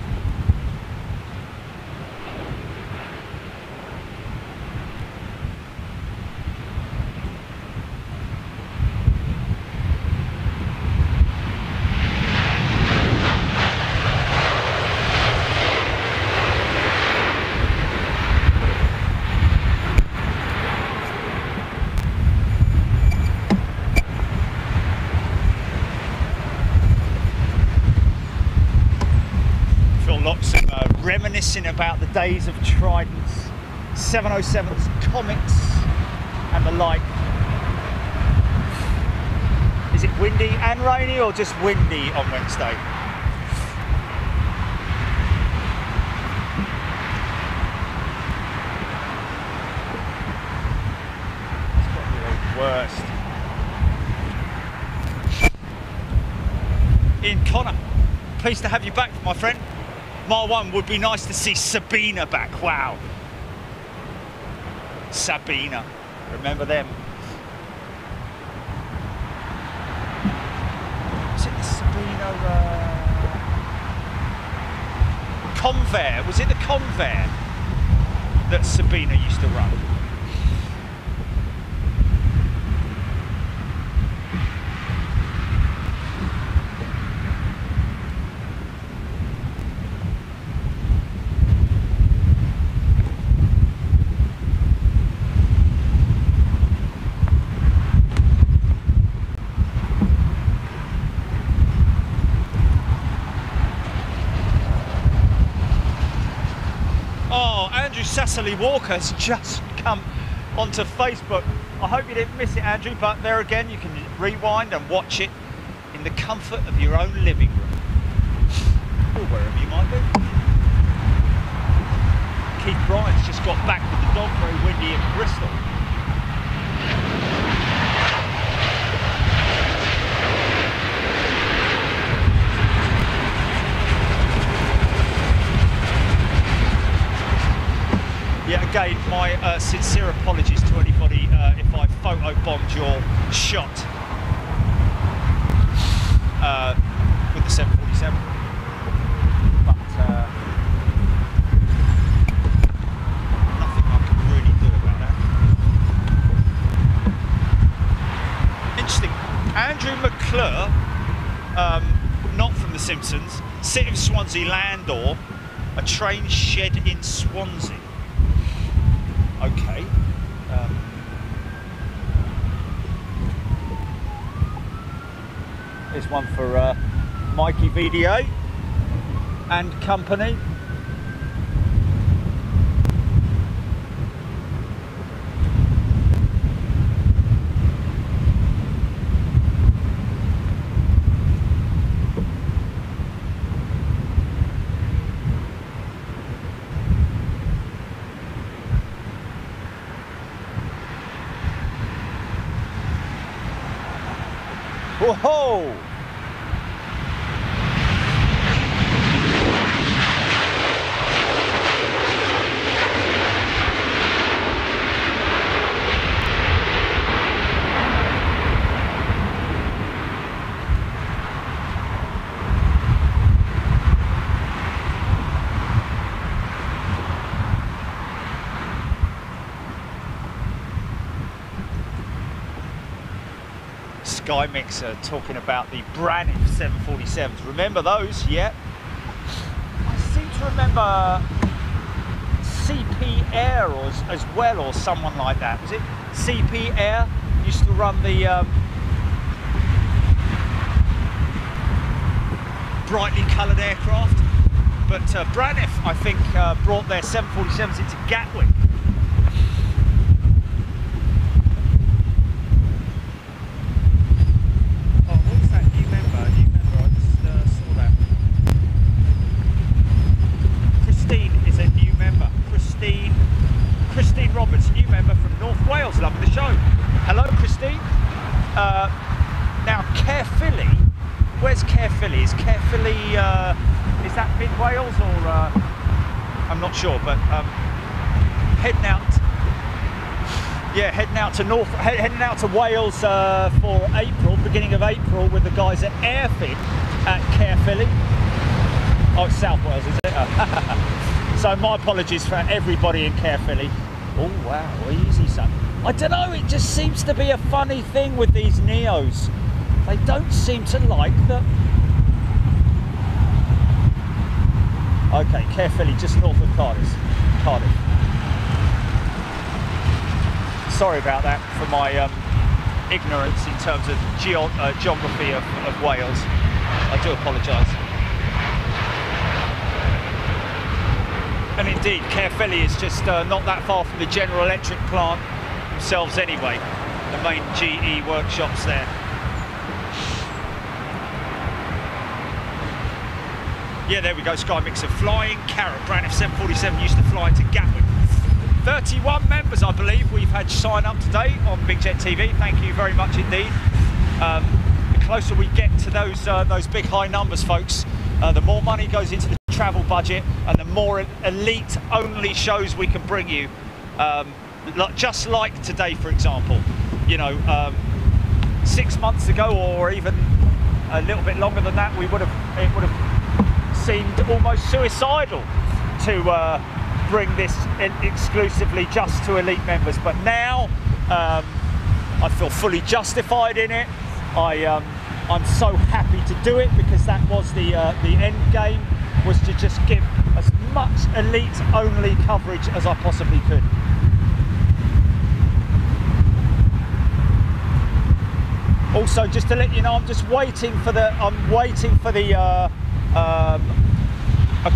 Reminiscing about the days of Tridents, 707s, Comets and the like. Is it windy and rainy or just windy on Wednesday? It's probably the worst. Ian Connor, pleased to have you back, my friend. Mile 1 would be nice to see Sabina back. Wow. Sabina. Remember them? Was it the Sabina? Convair. Was it the Convair that Sabina used to run? Cecily Walker has just come onto Facebook. I hope you didn't miss it, Andrew, but there again you can rewind and watch it in the comfort of your own living room or wherever you might be. Keith Bryan's just got back with the dog, very windy in Bristol. Yeah, again, my sincere apologies to anybody if I photobombed your shot with the 747. But nothing I can really do about that. Interesting. Andrew McClure, not from The Simpsons, City of Swansea Landor, a train shed in Swansea. Okay. Here's one for Mikey VDA and company. Whoa! Sky Mixer talking about the Braniff 747s. Remember those? Yeah. I seem to remember CP Air as well, or someone like that. Was it CP Air? Used to run the brightly coloured aircraft. But Braniff, I think, brought their 747s into Gatwick. Now Caerphilly, where's Caerphilly? Is Caerphilly, is that mid Wales or, I'm not sure, but heading out to Wales for April, beginning of April, with the guys at Airfit at Caerphilly. Oh, it's South Wales, is it? So my apologies for everybody in Caerphilly. Oh wow, easy son. I don't know, it just seems to be a funny thing with these Neos. They don't seem to like the... Okay, Caerphilly, just north of Cardiff. Sorry about that for my ignorance in terms of geography of Wales. I do apologise. And indeed, Caerphilly is just not that far from the General Electric plant themselves anyway, the main GE workshops there. Yeah, there we go, Sky Mixer. Flying Carrot, Braniff 747 used to fly into Gatwick. 31 members, I believe, we've had sign up today on Big Jet TV. Thank you very much indeed. The closer we get to those big high numbers, folks, the more money goes into the travel budget and the more elite only shows we can bring you. Just like today, for example, you know, 6 months ago, or even a little bit longer than that, it would have seemed almost suicidal to bring this exclusively just to elite members. But now I feel fully justified in it. I'm so happy to do it, because that was the end game, was to just give as much elite only coverage as I possibly could. Also, just to let you know, I'm waiting for a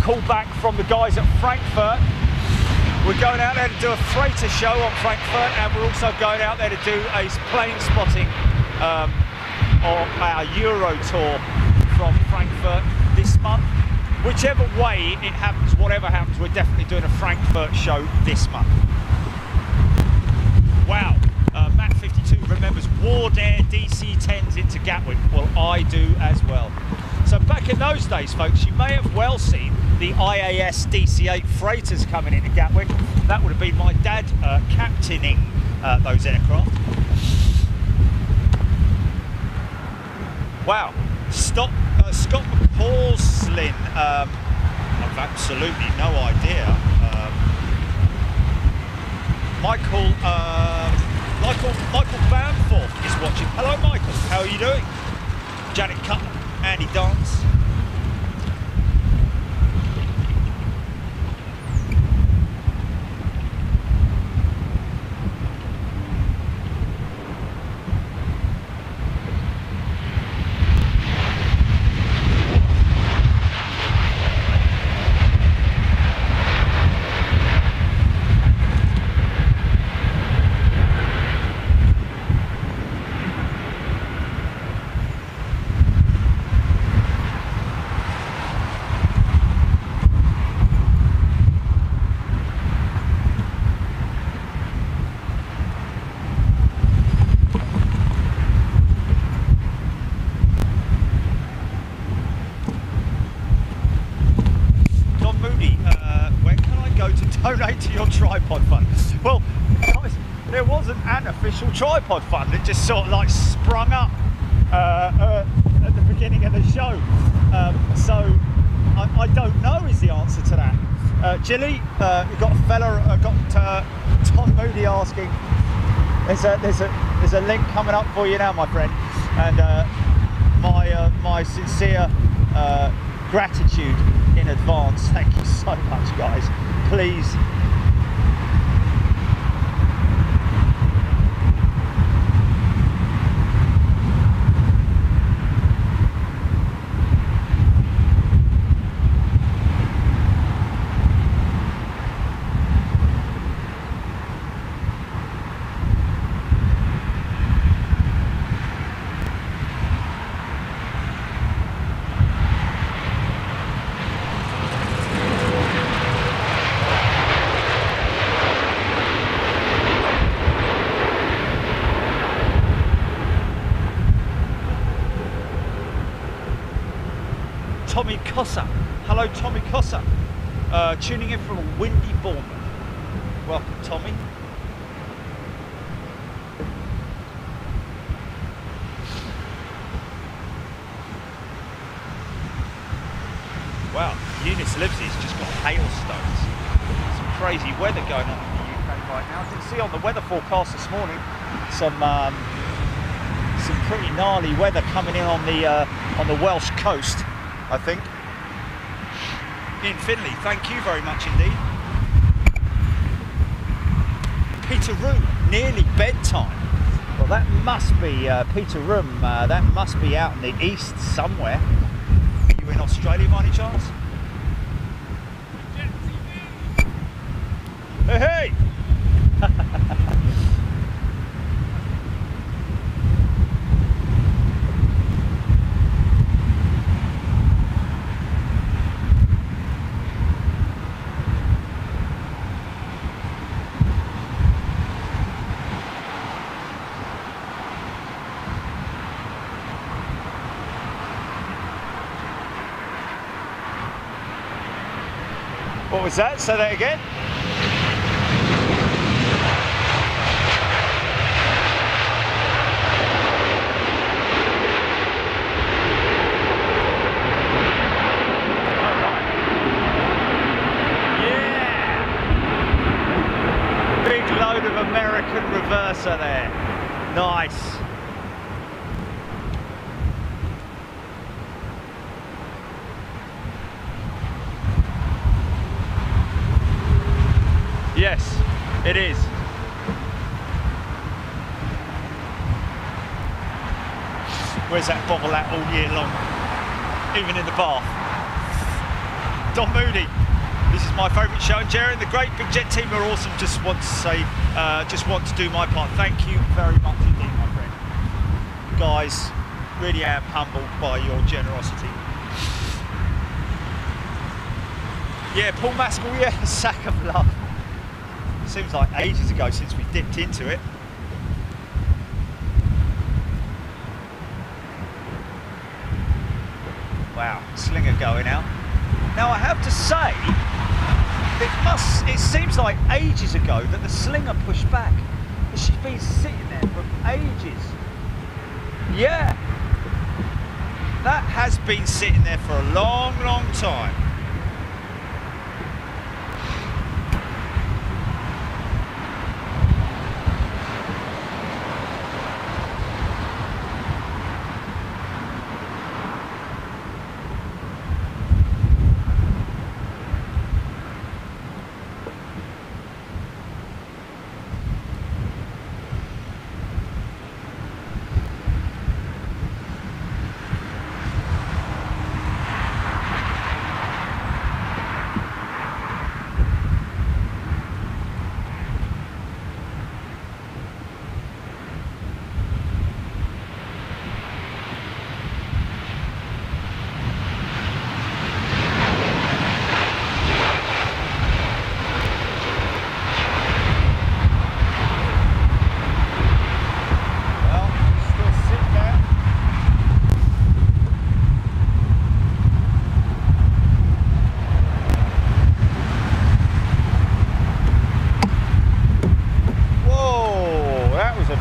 call back from the guys at Frankfurt. We're going out there to do a freighter show on Frankfurt, and we're also going out there to do a plane spotting on our Euro tour from Frankfurt this month. Whichever way it happens, whatever happens, we're definitely doing a Frankfurt show this month. Wow. Matt 52 remembers Wardair DC-10s into Gatwick. Well, I do as well. So back in those days, folks, you may have well seen the IAS DC-8 freighters coming into Gatwick. That would have been my dad captaining those aircraft. Wow. Scott McCausland. I've absolutely no idea. Michael Bamforth is watching. Hello, Michael. How are you doing? Janet Cutler, Andy Dance. wasn't an official tripod fund. It just sort of like sprung up at the beginning of the show. So I don't know is the answer to that. Jilly, we've got a fella, Tom Moody asking. There's a link coming up for you now, my friend, and my sincere gratitude in advance. Thank you so much, guys. Please. Tommy Cossa. Hello, Tommy Cossa. Tuning in from windy Bournemouth. Welcome, Tommy. Wow, Eunice Livesy's just got hailstones. Some crazy weather going on in the UK right now. I did see on the weather forecast this morning some pretty gnarly weather coming in on the Welsh coast, I think. Ian Finley, thank you very much indeed. Peter Room, nearly bedtime. Well, that must be Peter Room. That must be out in the east somewhere. Are you in Australia by any chance? Hey, hey! What was that? Say that again. Yeah! Big load of American reverser there. Nice. Yes, it is. Where's that bobble at all year long? Even in the bath. Don Moody, this is my favourite show. And Jerry and the great Big Jet team are awesome. Just want to say, just want to do my part. Thank you very much indeed, my friend. Guys, really am humbled by your generosity. Yeah, Paul Maskell, yeah, sack of love. Seems like ages ago since we dipped into it. Wow, slinger going out. Now I have to say, it seems like ages ago that the slinger pushed back. She's been sitting there for ages. Yeah, that has been sitting there for a long, long time.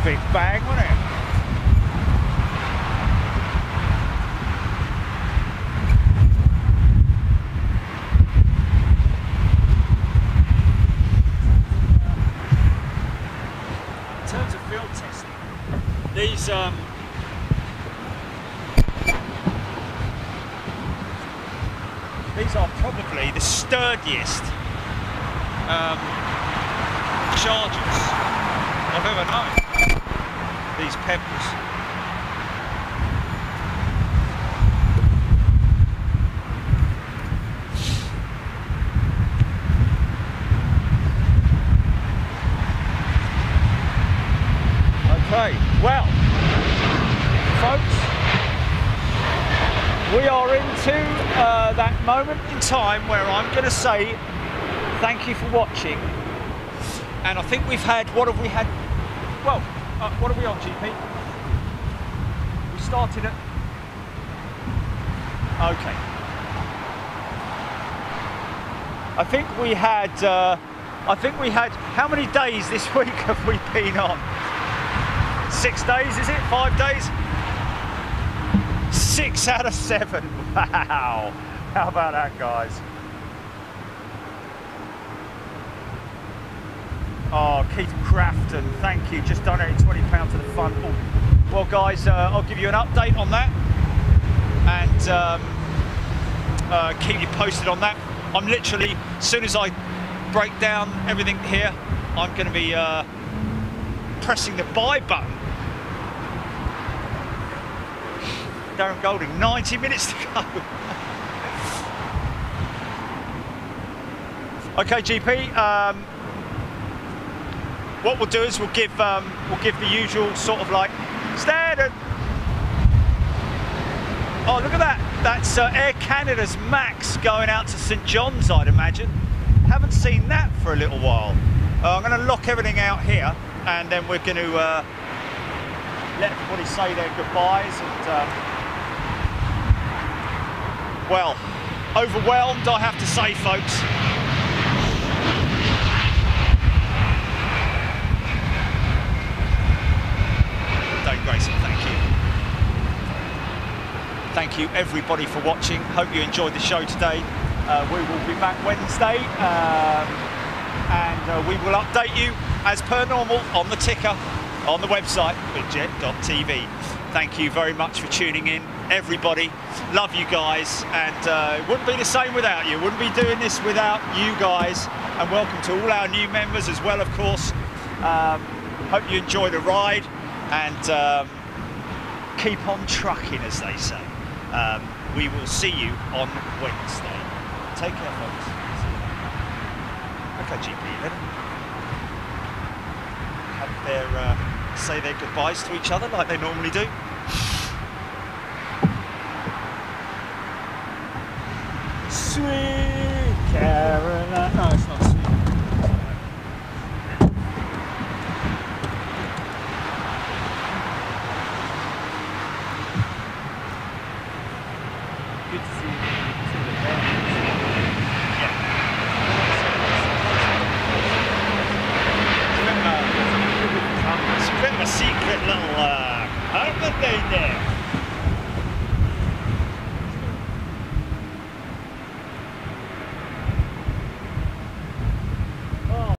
big bang, wasn't it? In terms of field testing, these are probably the sturdiest chargers I've ever known. These pebbles. Okay, well, folks, we are into that moment in time where I'm going to say thank you for watching. And I think we've had, what have we had? Well, what are we on, GP? We started at, okay. I think we had, how many days this week have we been on? 6 days, is it? 5 days? 6 out of 7. Wow. How about that, guys? Oh, Keith Crafton, thank you. Just donated £20 to the fund. Oh. Well, guys, I'll give you an update on that and keep you posted on that. I'm literally, as soon as I break down everything here, I'm going to be pressing the buy button. Darren Golding, 90 minutes to go. Okay, GP. What we'll do is we'll give the usual sort of like standard. Oh, look at that! That's Air Canada's Max going out to St John's, I'd imagine. Haven't seen that for a little while. I'm going to lock everything out here, and then we're going to let everybody say their goodbyes. And well, overwhelmed, I have to say, folks. Dave Grayson, thank you. Thank you everybody for watching. Hope you enjoyed the show today. We will be back Wednesday and we will update you as per normal on the ticker on the website bitjet.tv. Thank you very much for tuning in, everybody. Love you guys, and it wouldn't be the same without you. Wouldn't be doing this without you guys. And welcome to all our new members as well, of course. Hope you enjoy the ride. And keep on trucking, as they say. We will see you on Wednesday. Take care, folks. Okay, GP, let them have their say their goodbyes to each other like they normally do. Sweet Caroline. No, it's not sweet. Good to see you. It's a bit of a secret little open down there.